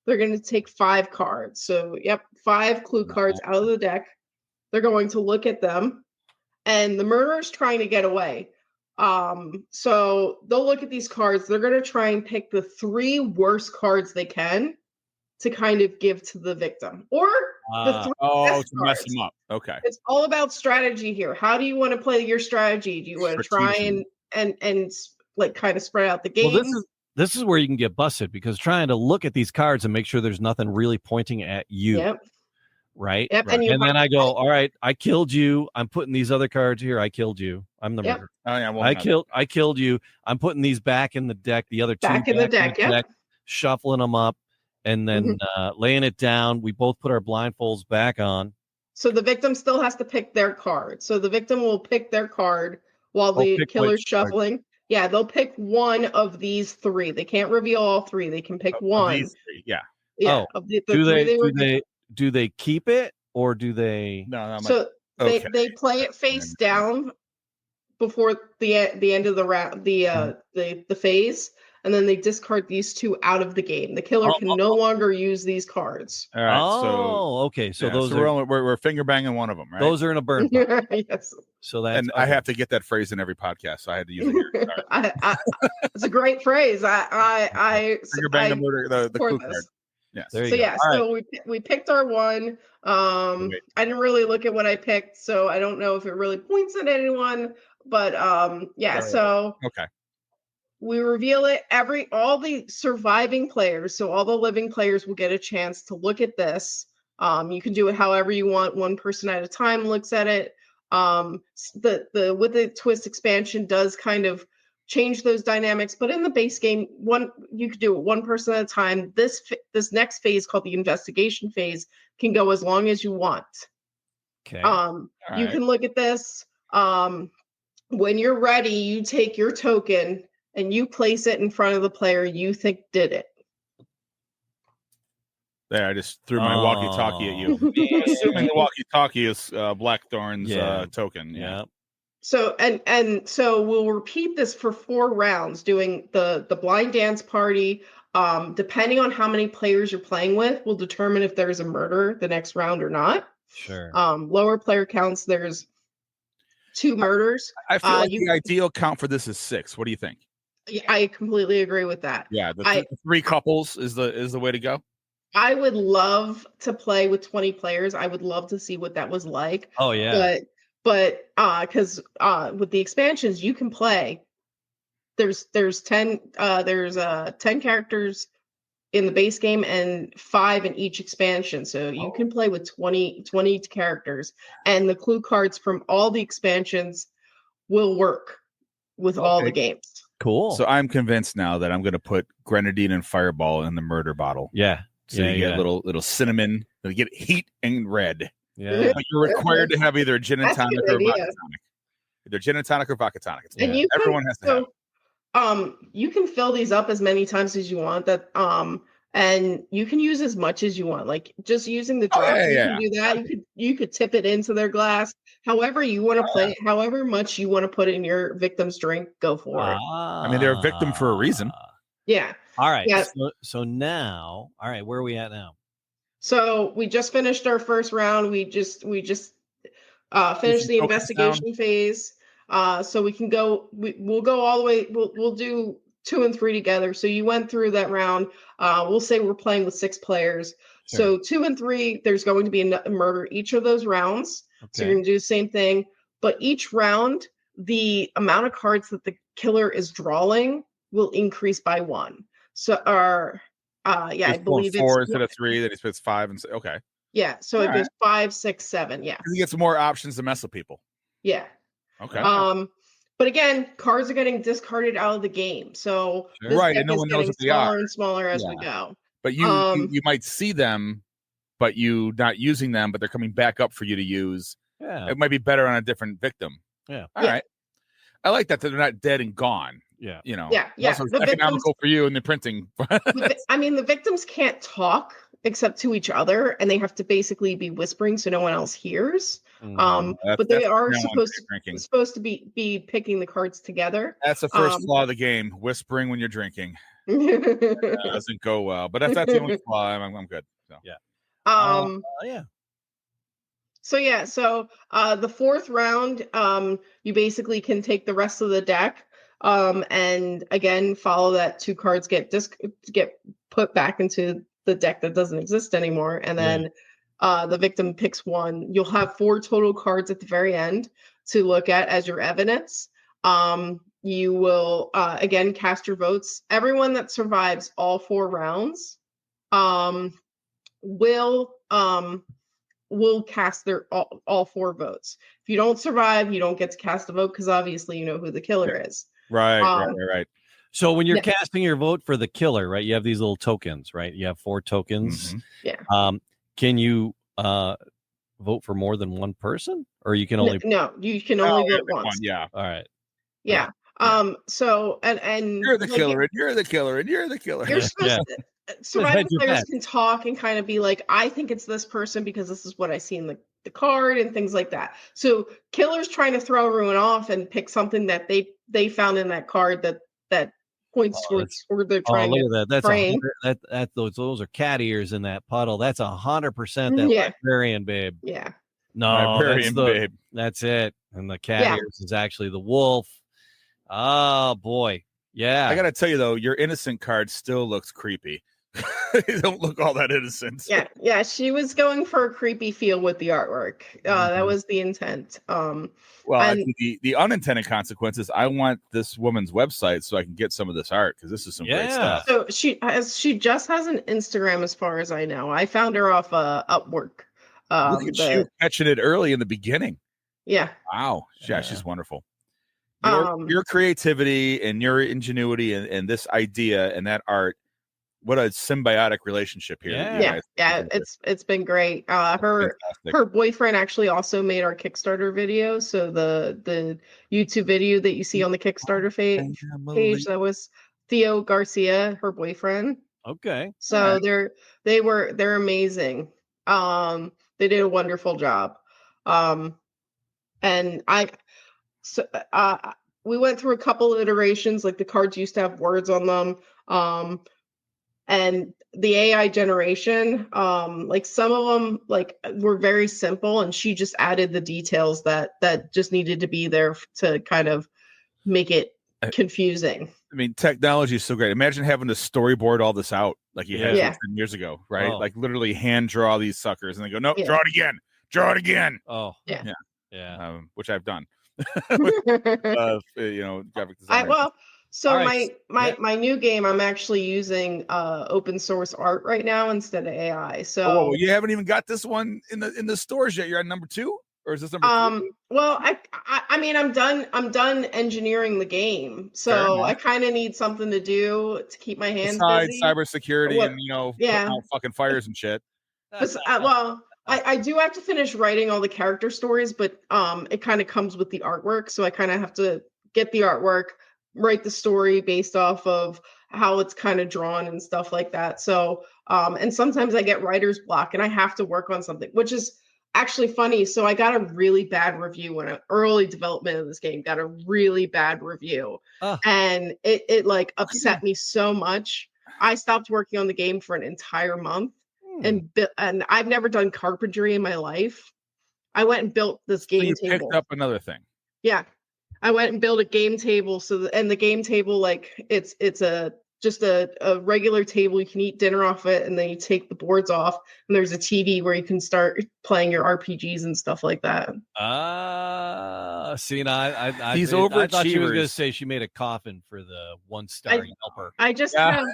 D: they're going to take 5 cards. So 5 clue cards out of the deck. They're going to look at them, and the murderer's trying to get away. So they'll look at these cards. They're going to try and pick the 3 worst cards they can to kind of give to the victim, or the 3 best
C: to mess
D: cards.
C: them up. Okay.
D: It's all about strategy here. How do you want to play your strategy? Do you want to try and like kind of spread out the game?
B: Well, this is where you can get busted, because trying to look at these cards and make sure there's nothing really pointing at you.
D: Yep.
B: Right.
D: Yep.
B: Right. And then I go, all right, I killed you. I'm putting these other cards here. I killed you. I'm the murderer.
C: Oh yeah. Well,
B: I killed you. I'm putting these back in the deck. The other 2
D: back in the deck. Yep.
B: Shuffling them up, and then laying it down. We both put our blindfolds back on.
D: So the victim still has to pick their card. So the victim will pick their card while the killer's shuffling. Card. Yeah, they'll pick one of these 3. They can't reveal all 3. They can pick one.
C: These 3. Yeah.
D: Yeah.
B: Oh, do they keep it, or do they?
C: No.
D: So they play it face down before the end of the round, the phase, and then they discard these 2 out of the game. The killer can no longer use these cards.
C: All right.
B: Okay. So
C: yeah,
B: those
C: so
B: are
C: we're finger banging one of them, right?
B: those are in a burn pile.
D: Yes.
B: So that's
C: and I have to get that phrase in every podcast, so I had to use it here. Sorry.
D: It's a great phrase. I
C: Finger bang the murder, the clue card. Yes.
B: There you
D: So
B: go.
D: yeah, so we picked our one. I didn't really look at what I picked, so I don't know if it really points at anyone. But so
C: okay.
D: we reveal it. All the surviving players, so all the living players will get a chance to look at this. You can do it however you want. One person at a time looks at it. The with the twist expansion does kind of change those dynamics, but in the base game, you could do it one person at a time. This next phase, called the investigation phase, can go as long as you want.
B: Okay.
D: You can look at this. When you're ready, you take your token and you place it in front of the player you think did it.
C: There, I just threw my walkie-talkie at you. Assuming the walkie-talkie is Blackthorn's token.
B: Yeah.
D: So so we'll repeat this for 4 rounds, doing the blind dance party. Depending on how many players you're playing with, will determine if there's a murder the next round or not.
B: Sure.
D: Lower player counts, there's 2 murders.
C: I feel like the ideal count for this is 6. What do you think?
D: I completely agree with that.
C: Yeah, the 3 couples is the way to go.
D: I would love to play with 20 players. I would love to see what that was like.
B: Oh yeah.
D: But because with the expansions you can play, there's 10 characters in the base game and 5 in each expansion. So you can play with 20 characters, and the clue cards from all the expansions will work with all the games.
B: Cool.
C: So I'm convinced now that I'm going to put grenadine and fireball in the murder bottle.
B: Yeah.
C: So you get little cinnamon. You get heat and red.
B: Yeah.
C: But you're required to have either gin and tonic or vodka tonic. Either gin and tonic or vodka tonic. Everyone has to have.
D: You can fill these up as many times as you want. And you can use as much as you want. Like just using the drop, you can do that. You could tip it into their glass. However you want to play it, however much you want to put in your victim's drink, go for it.
C: I mean, they're a victim for a reason.
D: Yeah.
B: All right.
D: Yeah.
B: So now, all right, where are we at now?
D: So we just finished our first round. We just finished the investigation phase. So we can go. We'll go all the way. We'll do 2 and 3 together. So you went through that round. We'll say we're playing with 6 players. Sure. So 2 and 3, there's going to be a murder each of those rounds. Okay. So you're going to do the same thing. But each round, the amount of cards that the killer is drawing will increase by 1. So I believe
C: 4 instead of 3. Then he spits 5 and okay.
D: Yeah, so it goes 5, 6, 7. Yeah,
C: he gets more options to mess with people.
D: Yeah.
C: Okay.
D: But again, cards are getting discarded out of the game, so
C: this deck and no one knows what they are.
D: Smaller and smaller as we go.
C: But you might see them, but you not using them, but they're coming back up for you to use.
B: Yeah,
C: it might be better on a different victim.
B: Yeah.
C: All right. I like that they're not dead and gone.
B: Yeah.
C: You know.
D: Yeah.
C: Also it's economical for you in the printing.
D: I mean, the victims can't talk except to each other, and they have to basically be whispering so no one else hears. But they are supposed to be picking the cards together.
C: That's the first flaw of the game: whispering when you're drinking. Doesn't go well. But if that's the only flaw, I'm good. So.
B: Yeah.
D: So the 4th round, you basically can take the rest of the deck, and again follow that 2 cards get put back into the deck that doesn't exist anymore, and then the victim picks 1. You'll have 4 total cards at the very end to look at as your evidence. You will again cast your votes. Everyone that survives all 4 rounds will cast their all 4 votes. If you don't survive, you don't get to cast a vote because obviously you know who the killer is.
C: Right.
B: So when you're casting your vote for the killer, right, you have these little tokens, right? You have 4 tokens.
C: Mm-hmm.
D: Yeah.
B: Can you vote for more than one person, or you can only?
D: No, you can only vote once.
C: Yeah.
B: All right.
D: Yeah. So and
C: you're the killer, and you're the killer, and you're the killer.
D: You're supposed to. Surviving players can talk and kind of be like, I think it's this person because this is what I see in the card and things like that. So killers trying to throw everyone off and pick something that they found in that card that points
B: Oh,
D: towards where they're
B: oh,
D: trying
B: look
D: to
B: at that. That's
D: frame.
B: those are cat ears in that puddle. That's 100% that
D: Yeah.
B: librarian babe.
D: Yeah.
B: No,
C: Librarian babe.
B: that's it. And the cat
D: Yeah.
B: ears is actually the wolf. Oh boy. Yeah.
C: I gotta tell you though, your innocent card still looks creepy. You don't look all that innocent.
D: Yeah, she was going for a creepy feel with the artwork. That was the intent.
C: Well,
D: and
C: the unintended consequences. I want this woman's website so I can get some of this art because this is some great stuff.
D: so she just has an Instagram, as far as I know. I found her off Upwork.
C: Look at you catching it early in the beginning.
D: Yeah.
C: Wow. Yeah,
B: Yeah.
C: she's wonderful.
D: Your
C: Creativity and your ingenuity and this idea and that art. What a symbiotic relationship here.
D: Yeah. It's been great. Her boyfriend actually also made our Kickstarter video. So the YouTube video that you see on the Kickstarter page, that was Theo Garcia, her boyfriend.
B: Okay.
D: So they're amazing. They did a wonderful job. And we went through a couple iterations. Like the cards used to have words on them. And the AI generation, like some of them like were very simple, and she just added the details that just needed to be there to kind of make it confusing.
C: I mean, technology is so great. Imagine having to storyboard all this out like you had 10 years ago, right?
B: Oh.
C: Like literally hand draw these suckers and they go, no, draw it again.
B: Oh,
C: yeah. Which I've done. Graphic design.
D: My new game, I'm actually using open source art right now instead of AI. So
C: you haven't even got this one in the stores yet. You're at number 2, or is this number 3?
D: Well, I mean, I'm done engineering the game, so I kind of need something to do to keep my hands busy.
C: Cybersecurity and putting out fucking fires and shit.
D: I do have to finish writing all the character stories, but it kind of comes with the artwork, so I kind of have to get the artwork, write the story based off of how it's kind of drawn and stuff like that. So and sometimes I get writer's block and I have to work on something, which is actually funny. So I got a really bad review when early development of this game, got a really bad review. And it like upset me so much. I stopped working on the game for an entire month. And I've never done carpentry in my life. I went and built this game table.
C: Picked up another thing.
D: Yeah. I went and built a game table. And the game table, like it's just a regular table. You can eat dinner off it, and then you take the boards off, and there's a TV where you can start playing your RPGs and stuff like that.
B: See, I
C: These
B: I thought she was
C: overachievers.
B: going to say she made a coffin for the 1-star helper.
D: I just
C: have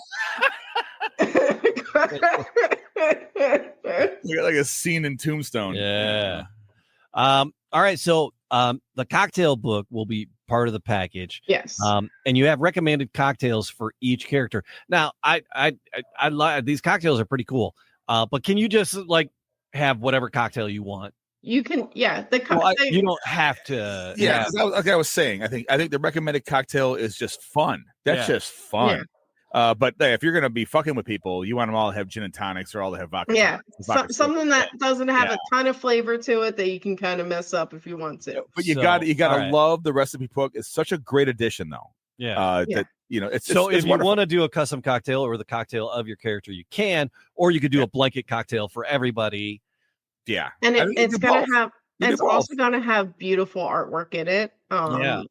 C: like a scene in Tombstone.
B: Yeah. All right. So the cocktail book will be part of the package.
D: Yes.
B: And you have recommended cocktails for each character. Now, I these cocktails are pretty cool. But can you just like have whatever cocktail you want?
D: You can, you
B: don't have to.
C: Yeah, like I was saying, I think the recommended cocktail is just fun. That's just fun. Yeah. But if you're gonna be fucking with people, you want them all to have gin and tonics or all to have vodka.
D: Yeah, something that doesn't have a ton of flavor to it that you can kind of mess up if you want to.
C: But you gotta love the recipe book. It's such a great addition, though. That it's
B: so
C: it's
B: if you want to do a custom cocktail or the cocktail of your character, you can, or you could do a blanket cocktail for everybody.
C: Yeah,
D: and it's gonna have. And it's also going to have beautiful artwork in it.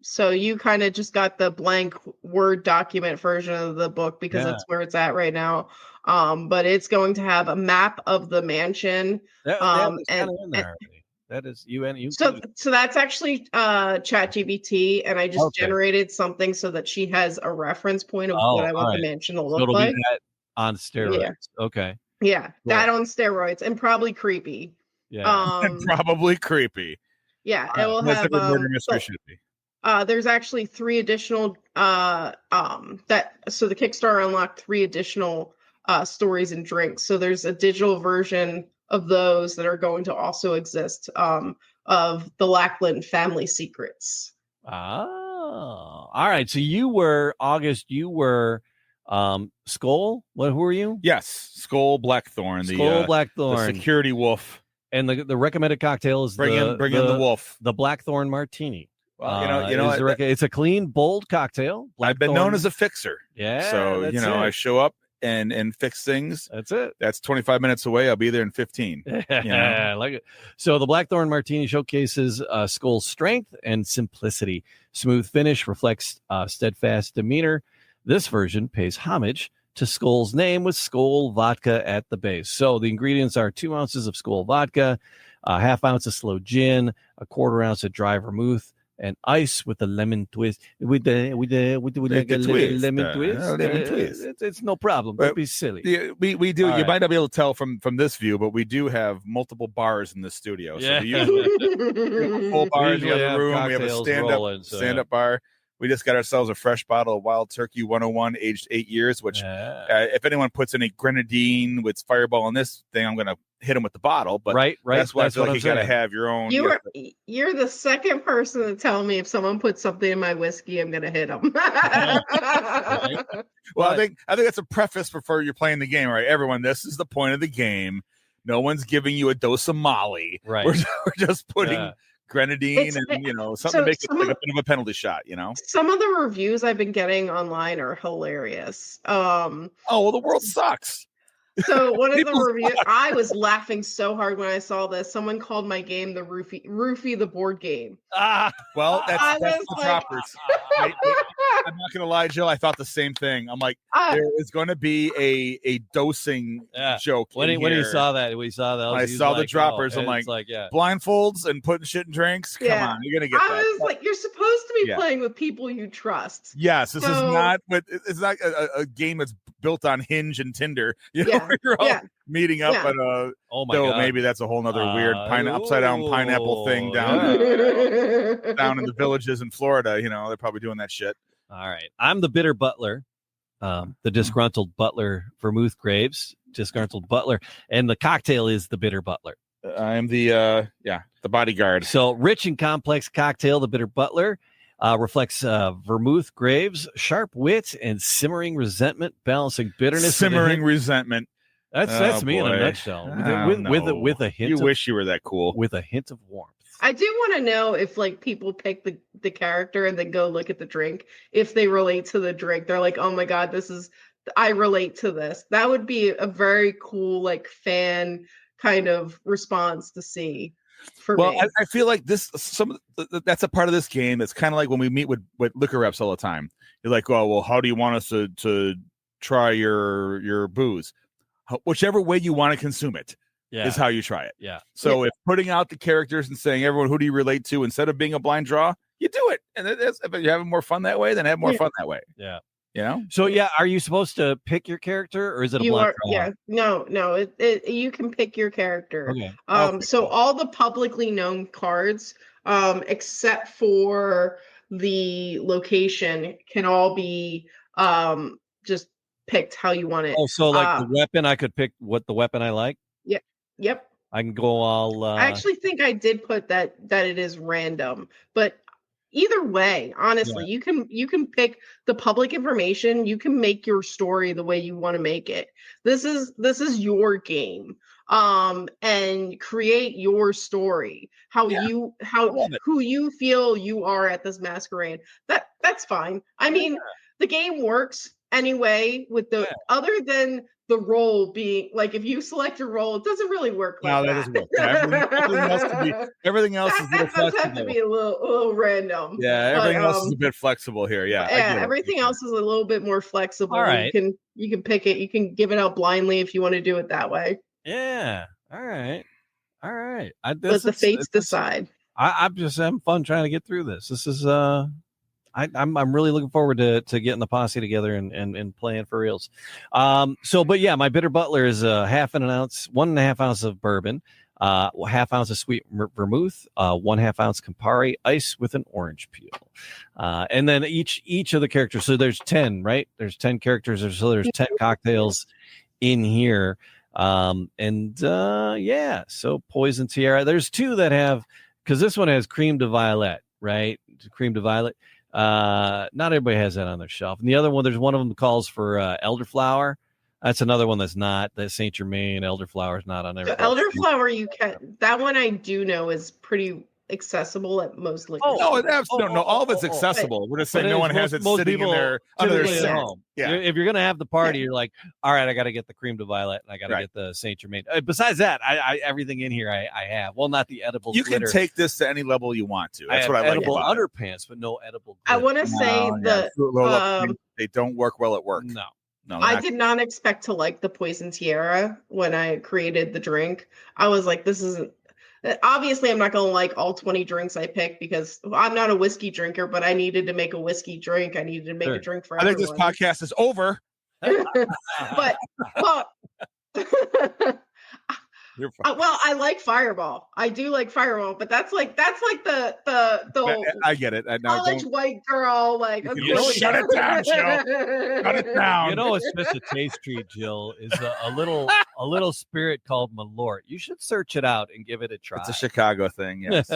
D: So you kind of just got the blank Word document version of the book because that's where it's at right now. But it's going to have a map of the mansion.
B: That is you.
D: So that's actually ChatGPT, and I just generated something so that she has a reference point of what I want the mansion to look like.
B: Be that on steroids. Yeah. Okay.
D: Yeah, that on steroids and probably creepy.
B: Yeah,
C: probably creepy.
D: Yeah, it will have
C: murder mystery should be.
D: There's actually 3 additional so the Kickstarter unlocked 3 additional stories and drinks. So there's a digital version of those that are going to also exist of the Lackland family secrets.
B: Oh, all right. So you were August. You were Skull. Who were you?
C: Yes, Skull Blackthorn.
B: Blackthorn,
C: the security wolf.
B: And the recommended cocktail is
C: bring in the wolf,
B: the Blackthorn Martini.
C: Well,
B: it's a clean, bold cocktail.
C: I've been known as a fixer.
B: Yeah.
C: So, I show up and fix things.
B: That's it.
C: That's 25 minutes away. I'll be there in 15.
B: Yeah, I like it. So the Blackthorn Martini showcases Skull's strength and simplicity. Smooth finish reflects steadfast demeanor. This version pays homage to Skull's name with Skull vodka at the base. So the ingredients are 2 ounces of Skull vodka, a half ounce of slow gin, a quarter ounce of dry vermouth, and ice with a lemon twist. With the
C: twist.
B: lemon twist.
C: Lemon twist.
B: It's no problem. Don't be silly.
C: Yeah, we do. You might not be able to tell from this view, but we do have multiple bars in the studio. So we usually have a full bar in the other room. We have a stand-up bar. We just got ourselves a fresh bottle of Wild Turkey 101, aged 8 years, which if anyone puts any grenadine with Fireball in this thing, I'm going to hit them with the bottle. But
B: right.
C: That's why I feel like you got to have your own.
D: You're the second person to tell me if someone puts something in my whiskey, I'm going to hit them.
C: Right. Well, I think that's a preface before you're playing the game, right? Everyone, this is the point of the game. No one's giving you a dose of Molly.
B: Right.
C: We're just putting grenadine and something to make it like a bit of a penalty shot.
D: Some of the reviews I've been getting online are hilarious.
C: The world sucks.
D: So one of the reviews, I was laughing so hard when I saw this. Someone called my game the Roofie the board game.
C: Well, that's the droppers. I'm not gonna lie, Jill. I thought the same thing. I'm like, there is going to be a dosing joke.
B: When he saw that,
C: I saw the droppers. I'm like, blindfolds and putting shit in drinks. Come on, you're gonna get that.
D: I was like, you're supposed to be playing with people you trust.
C: Yes, this is not. But it's not a game that's built on Hinge and Tinder. You're all meeting up at a.
B: Oh my God.
C: Maybe that's a whole nother weird upside down pineapple thing down down in the villages in Florida. They're probably doing that shit.
B: All right. I'm the bitter butler, the disgruntled butler, vermouth graves, disgruntled butler, and the cocktail is the bitter butler.
C: I'm the bodyguard.
B: So rich and complex cocktail, the bitter butler, reflects vermouth graves, sharp wit, and simmering resentment, balancing bitterness.
C: Simmering resentment.
B: That's me in a nutshell. With a hint.
C: You wish you were that cool.
B: With a hint of warmth.
D: I do want to know if people pick the character and then go look at the drink. If they relate to the drink, they're like, "Oh my God, I relate to this." That would be a very cool fan kind of response to see. Me.
C: I feel like that's a part of this game. It's kind of like when we meet with liquor reps all the time. You're like, "Oh, well, how do you want us to try your booze?" Whichever way you want to consume it. Is how you try it.
B: Yeah.
C: So if putting out the characters and saying, everyone, who do you relate to, instead of being a blind draw, you do it. And if you're having more fun that way, then have more fun that way.
B: Yeah.
C: So
B: are you supposed to pick your character, or is it a blind draw?
D: Yeah. No. You can pick your character.
B: Okay.
D: So all the publicly known cards, except for the location, can all be just picked how you want it.
B: Oh, so the weapon, I could pick what the weapon I like?
D: Yep.
B: I can go all.
D: I actually think I did put that it is random, but either way, honestly, you can pick the public information. You can make your story the way you want to make it. This is your game, and create your story. Who you feel you are at this masquerade. That's fine. I mean, the game works anyway with other than the role being if you select a role, it doesn't really work like that.
C: Doesn't work. Everything else is a little flexible.
D: Have to be a little random.
C: Yeah, everything else is a bit flexible here. Yeah,
D: everything else is a little bit more flexible.
B: All right.
D: You can pick it. You can give it out blindly if you want to do it that way.
B: Yeah. All right.
D: Let the fates decide.
B: I'm just having fun trying to get through this. This is I'm really looking forward to getting the posse together and playing for reals. My bitter butler is 1.5 ounce of bourbon, 1/2 ounce of sweet vermouth, 1/2 ounce Campari, ice with an orange peel, and then each of the characters. So there's 10, right? There's 10 characters, so there's 10 cocktails in here. So Poison Tiara. There's 2 that have, because this one has Creme de Violet, right? Creme de Violet. Not everybody has that on their shelf. And the other one, there's one of them calls for elderflower. That's another one that's not. That Saint Germain elderflower is not on there.
D: Elderflower, you can. That one I do know is pretty accessible at most liquor
B: Oh,
C: No,
D: stores.
C: no, all of it's accessible. We're just saying
B: But
C: no
B: it
C: one
B: is
C: has it
B: most
C: sitting in
B: people
C: there under their
B: typically at
C: sink.
B: home.
C: Yeah.
B: If you're gonna have the party, you're like, all right, I got to get the cream de violet and I got to get the Saint Germain. Besides that, I everything in here I have. Well, not the edible.
C: You
B: glitter.
C: can take this to any level you want to.
B: I
C: That's
B: have
C: what I like
B: edible
C: about it.
B: underpants, but no edible.
D: I
B: Glitter.
D: want to say
C: they don't work well at work.
B: No,
D: I did not expect to like the Poison Tiara when I created the drink. I was like, this isn't. Obviously, I'm not going to like all 20 drinks I pick because I'm not a whiskey drinker, but I needed to make a whiskey drink. I needed to make a drink for everyone.
C: I think this podcast is over.
D: but well, I like Fireball. I do like Fireball, but that's like the
C: I get it.
D: College white girl, like
C: shut it down, Jill. Shut it down.
B: You know, it's just a taste treat, Jill. Is a little spirit called Malort. You should search it out and give it a try.
C: It's a Chicago thing. Yes,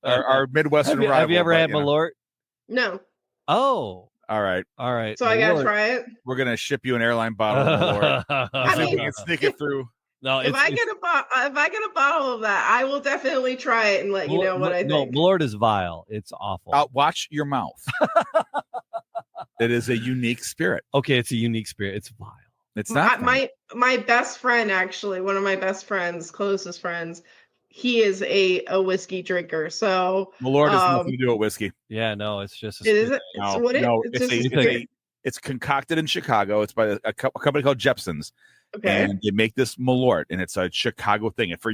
C: our Midwestern rival.
B: Have you ever had Malort?
D: No.
B: Oh.
C: All right.
B: So
D: I gotta try it.
C: We're gonna ship you an airline bottle of Malort.
D: I mean,
C: we can sneak it through.
B: No,
D: if I get a bottle of that, I will definitely try it and let you know what I think.
B: No, Malort is vile. It's awful.
C: Watch your mouth. It is a unique spirit.
B: Okay, it's a unique spirit. It's vile.
C: It's not
D: my best friend, actually, one of my best friends, closest friends. He is a whiskey drinker. So
C: Malort has nothing to do with whiskey.
B: Yeah, no, it's just.
C: It's concocted in Chicago. It's by a company called Jepson's.
D: Okay.
C: And they make this Malort, and it's a Chicago thing. And for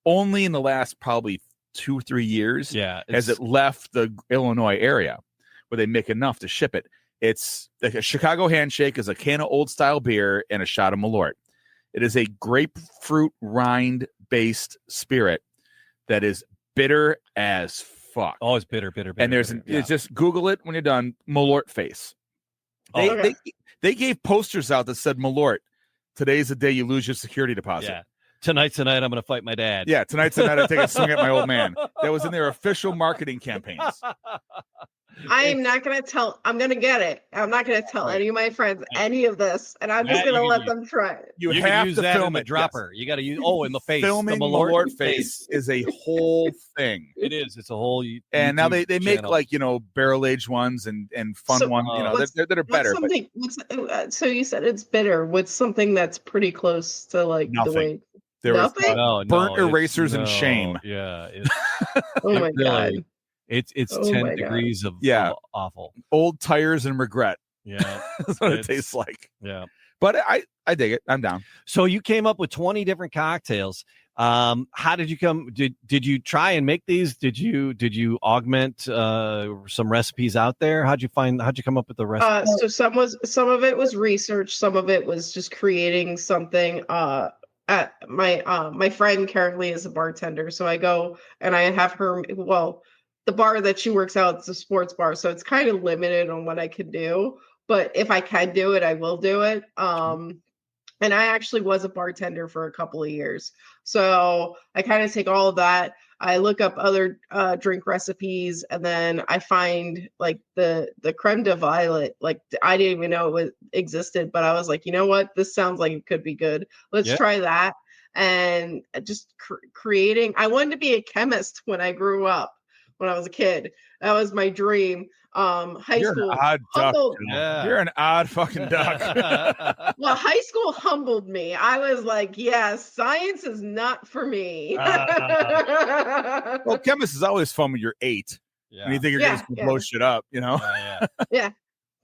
C: only in the last probably 2-3 years, has it left the Illinois area where they make enough to ship it. It's like a Chicago handshake is a can of old style beer and a shot of Malort. It is a grapefruit rind based spirit that is bitter as fuck.
B: Oh, it's bitter.
C: And it's just Google it when you're done. Malort face. They gave posters out that said Malort. Today's the day you lose your security deposit.
B: Yeah. Tonight, I'm going to fight my dad.
C: Yeah, tonight I take a swing at my old man. That was in their official marketing campaigns.
D: I am not going to tell. I'm going to get it. I'm not going to tell any of my friends any of this, and I'm just going to let them try it.
C: You have
B: use
C: to
B: that
C: film
B: in the
C: it.
B: dropper.
C: Yes.
B: You got to use in the face.
C: Filming
B: the
C: Malort face is a whole thing.
B: It is. It's a whole.
C: And now they make like barrel aged ones and fun ones. That are better.
D: So you said it's bitter. What's something that's pretty close to like
C: nothing.
D: The way?
C: There
D: nothing.
C: was burnt erasers and shame.
B: Yeah.
D: Oh my god.
B: It's 10 degrees of awful.
C: Old tires and regret.
B: Yeah.
C: That's what it tastes like.
B: Yeah.
C: But I dig it. I'm down.
B: So you came up with 20 different cocktails. How did you come? Did you try and make these? Did you augment some recipes out there? How'd you come up with the recipe?
D: So some of it was research, some of it was just creating something. My friend currently is a bartender, so I go and I have her. Well, the bar that she works out is a sports bar, so it's kind of limited on what I can do. But if I can do it, I will do it. And I actually was a bartender for a couple of years, so I kind of take all of that. I look up other drink recipes, and then I find like the creme de violet. Like I didn't even know it existed, but I was like, you know what? This sounds like it could be good. Let's try that. And just creating. I wanted to be a chemist when I grew up. When I was a kid, that was my dream. High school.
C: An odd duck. You're an odd fucking duck.
D: Well, high school humbled me. I was like, science is not for me.
C: Well, chemist is always fun when you're 8. Yeah. And you think you're going to blow shit up, you know?
D: Yeah.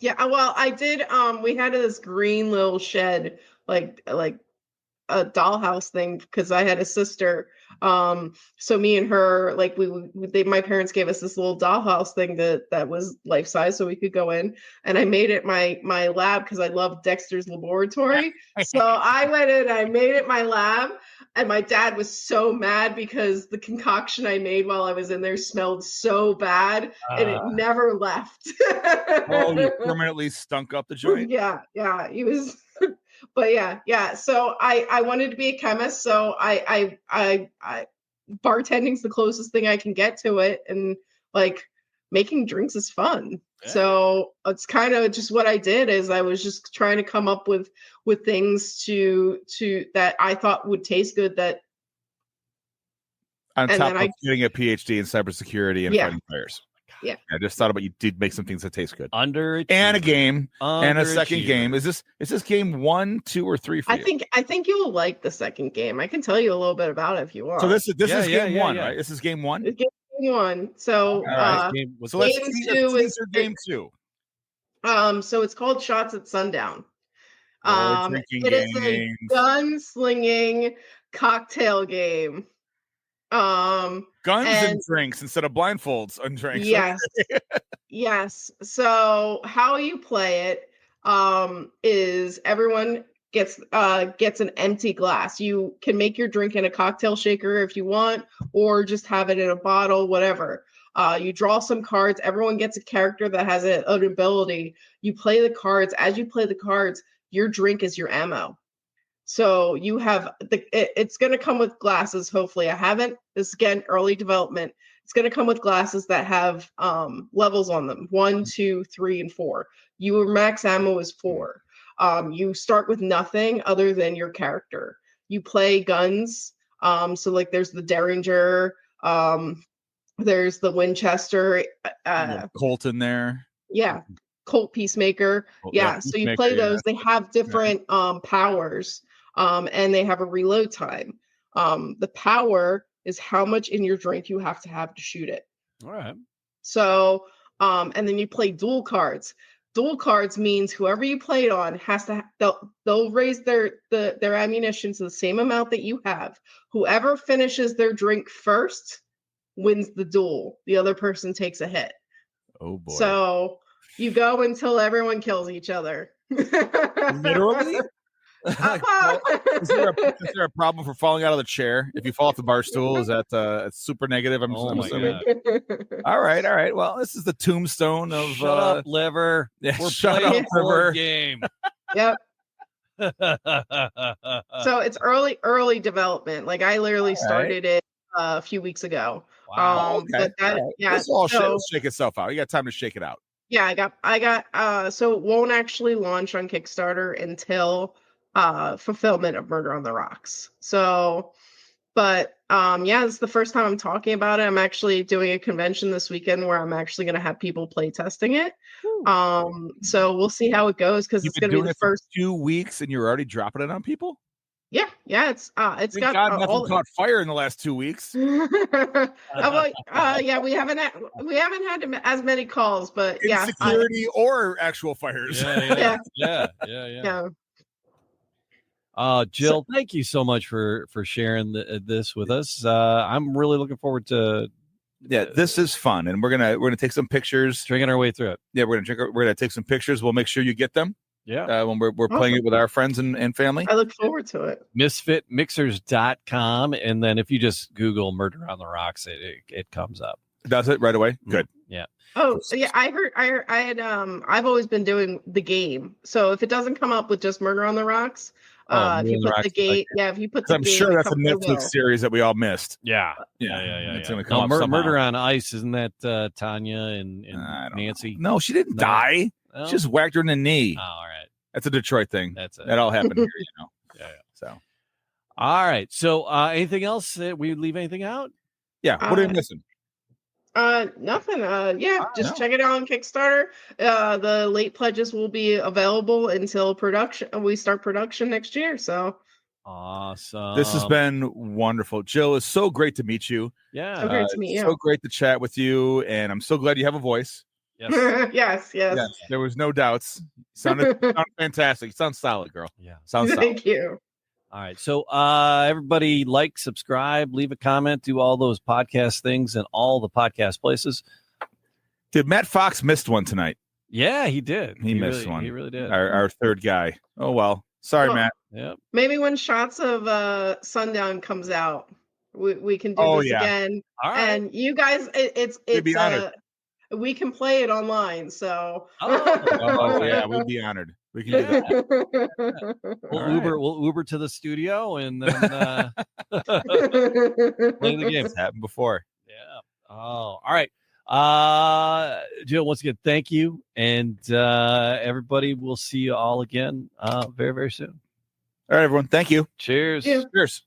D: Well, I did. We had this green little shed, like a dollhouse thing, because I had a sister. So me and her, like my parents gave us this little dollhouse thing that was life size, so we could go in. And I made it my lab because I love Dexter's Laboratory. So I went in, I made it my lab, and my dad was so mad because the concoction I made while I was in there smelled so bad, and it never left.
C: You permanently stunk up the joint.
D: Yeah, he was. But so I wanted to be a chemist, so I bartending's the closest thing I can get to it, and like making drinks is fun. Yeah. So it's kind of just what I did, is I was just trying to come up with things to that I thought would taste good. That
C: On
D: And
C: top
D: then
C: of getting a PhD in cybersecurity and fighting fires.
D: Yeah.
C: I just thought about you did make some things that taste good.
B: And
C: a game and a second game. Is this game 1, 2, or 3 for you?
D: I think you'll like the second game. I can tell you a little bit about it if you want.
C: So this is game 1, right? This is game 1.
D: It's game 1. So
C: right.
D: so let's
C: game 2 is game 2.
D: So it's called Shots at Sundown.
C: Drinking
D: it
C: games.
D: is a gunslinging cocktail game. Guns
C: and drinks instead of blindfolds and drinks.
D: Yes. Yes. So how you play it is everyone gets an empty glass. You can make your drink in a cocktail shaker if you want, or just have it in a bottle, whatever. You draw some cards. Everyone gets a character that has an ability. You play the cards. As you play the cards, your drink is your ammo. So you have it's going to come with glasses. Hopefully, I haven't. This again, early development. It's going to come with glasses that have levels on them: 1, 2, 3, and 4. Your max ammo is 4. You start with nothing other than your character. You play guns. So like there's the Derringer. There's the Winchester.
C: Colt in there.
D: Yeah. Colt Peacemaker. Yeah. So you play those. They have different powers. And they have a reload time. The power is how much in your drink you have to shoot it.
B: All right.
D: So, and then you play dual cards. Dual cards means whoever you play it on has to, they'll raise their ammunition to the same amount that you have. Whoever finishes their drink first wins the duel. The other person takes a hit.
C: Oh boy.
D: So you go until everyone kills each other.
C: Literally? Is there a problem for falling out of the chair if you fall off the bar stool? Is that super negative? I'm assuming. All right. Well, this is the tombstone of
B: shut up, liver.
C: Yeah,
B: we're
C: shut
B: playing
C: up, liver.
B: Game.
D: Yep. So it's early development. Like I literally started it a few weeks ago.
B: Wow.
C: Okay. This will all shake itself out. You got time to shake it out.
D: Yeah, I got so it won't actually launch on Kickstarter until fulfillment of Murder on the Rocks. So, but this is the first time I'm talking about it. I'm actually doing a convention this weekend where I'm actually going to have people play testing it. So we'll see how it goes because it's going to be the first
C: 2 weeks and you're already dropping it on people.
D: Yeah, it's
C: Thank
D: got
C: God nothing caught fire in the last 2 weeks.
D: we haven't had as many calls, but
C: insecurity or actual fires.
B: Yeah. Jill, thank you so much for sharing this with us. I'm really looking forward to.
C: Yeah, this is fun, and we're gonna take some pictures,
B: drinking our way through it.
C: Yeah, we're gonna take some pictures. We'll make sure you get them.
B: Yeah,
C: when we're playing it with our friends and family.
D: I look forward to it.
B: Misfitmixers.com, and then if you just Google "Murder on the Rocks," it comes up.
C: Does it right away? Good.
B: Yeah.
D: Oh, yeah. I've always been doing the game. So if it doesn't come up with just Murder on the Rocks, if you put the game, if you put the
C: I'm
D: game,
C: sure that's a Netflix series that we all missed.
B: Yeah.
C: It's gonna come up
B: Murder on Ice, isn't that Tanya and Nancy?
C: No, she didn't die. She just whacked her in the knee.
B: Oh, all right.
C: That's a Detroit thing.
B: That's it.
C: That all happened here,
B: Yeah.
C: So,
B: all right. So, anything else? We leave anything out?
C: Yeah. What are you missing?
D: Nothing. Just check it out on Kickstarter. The late pledges will be available until production. We start production next year. So
B: awesome.
C: This has been wonderful. Jill, it's so great to meet you.
B: Yeah.
D: So great to meet you.
C: So great to chat with you, and I'm so glad you have a voice.
B: Yes.
D: yes.
C: There was no doubts. Sounded fantastic. Sounds solid, girl.
B: Yeah.
C: Sounds solid.
D: Thank you.
B: All right. So everybody like, subscribe, leave a comment, do all those podcast things in all the podcast places.
C: Dude, Matt Fox missed one tonight.
B: Yeah, he did.
C: He missed one.
B: He really did.
C: Our third guy. Oh, well. Sorry, Matt.
B: Yep.
D: Maybe when Shots of Sundown comes out, we can do this again.
B: All right.
D: And you guys, it's we can play it online. So
C: yeah, we'd be honored. We can do that.
B: We'll Uber to the studio and then play the game.
C: It's happened before.
B: Yeah. Oh, all right. Jill, once again, thank you. And everybody, we'll see you all again very, very soon.
C: All right, everyone. Thank you.
B: Cheers.
C: Cheers.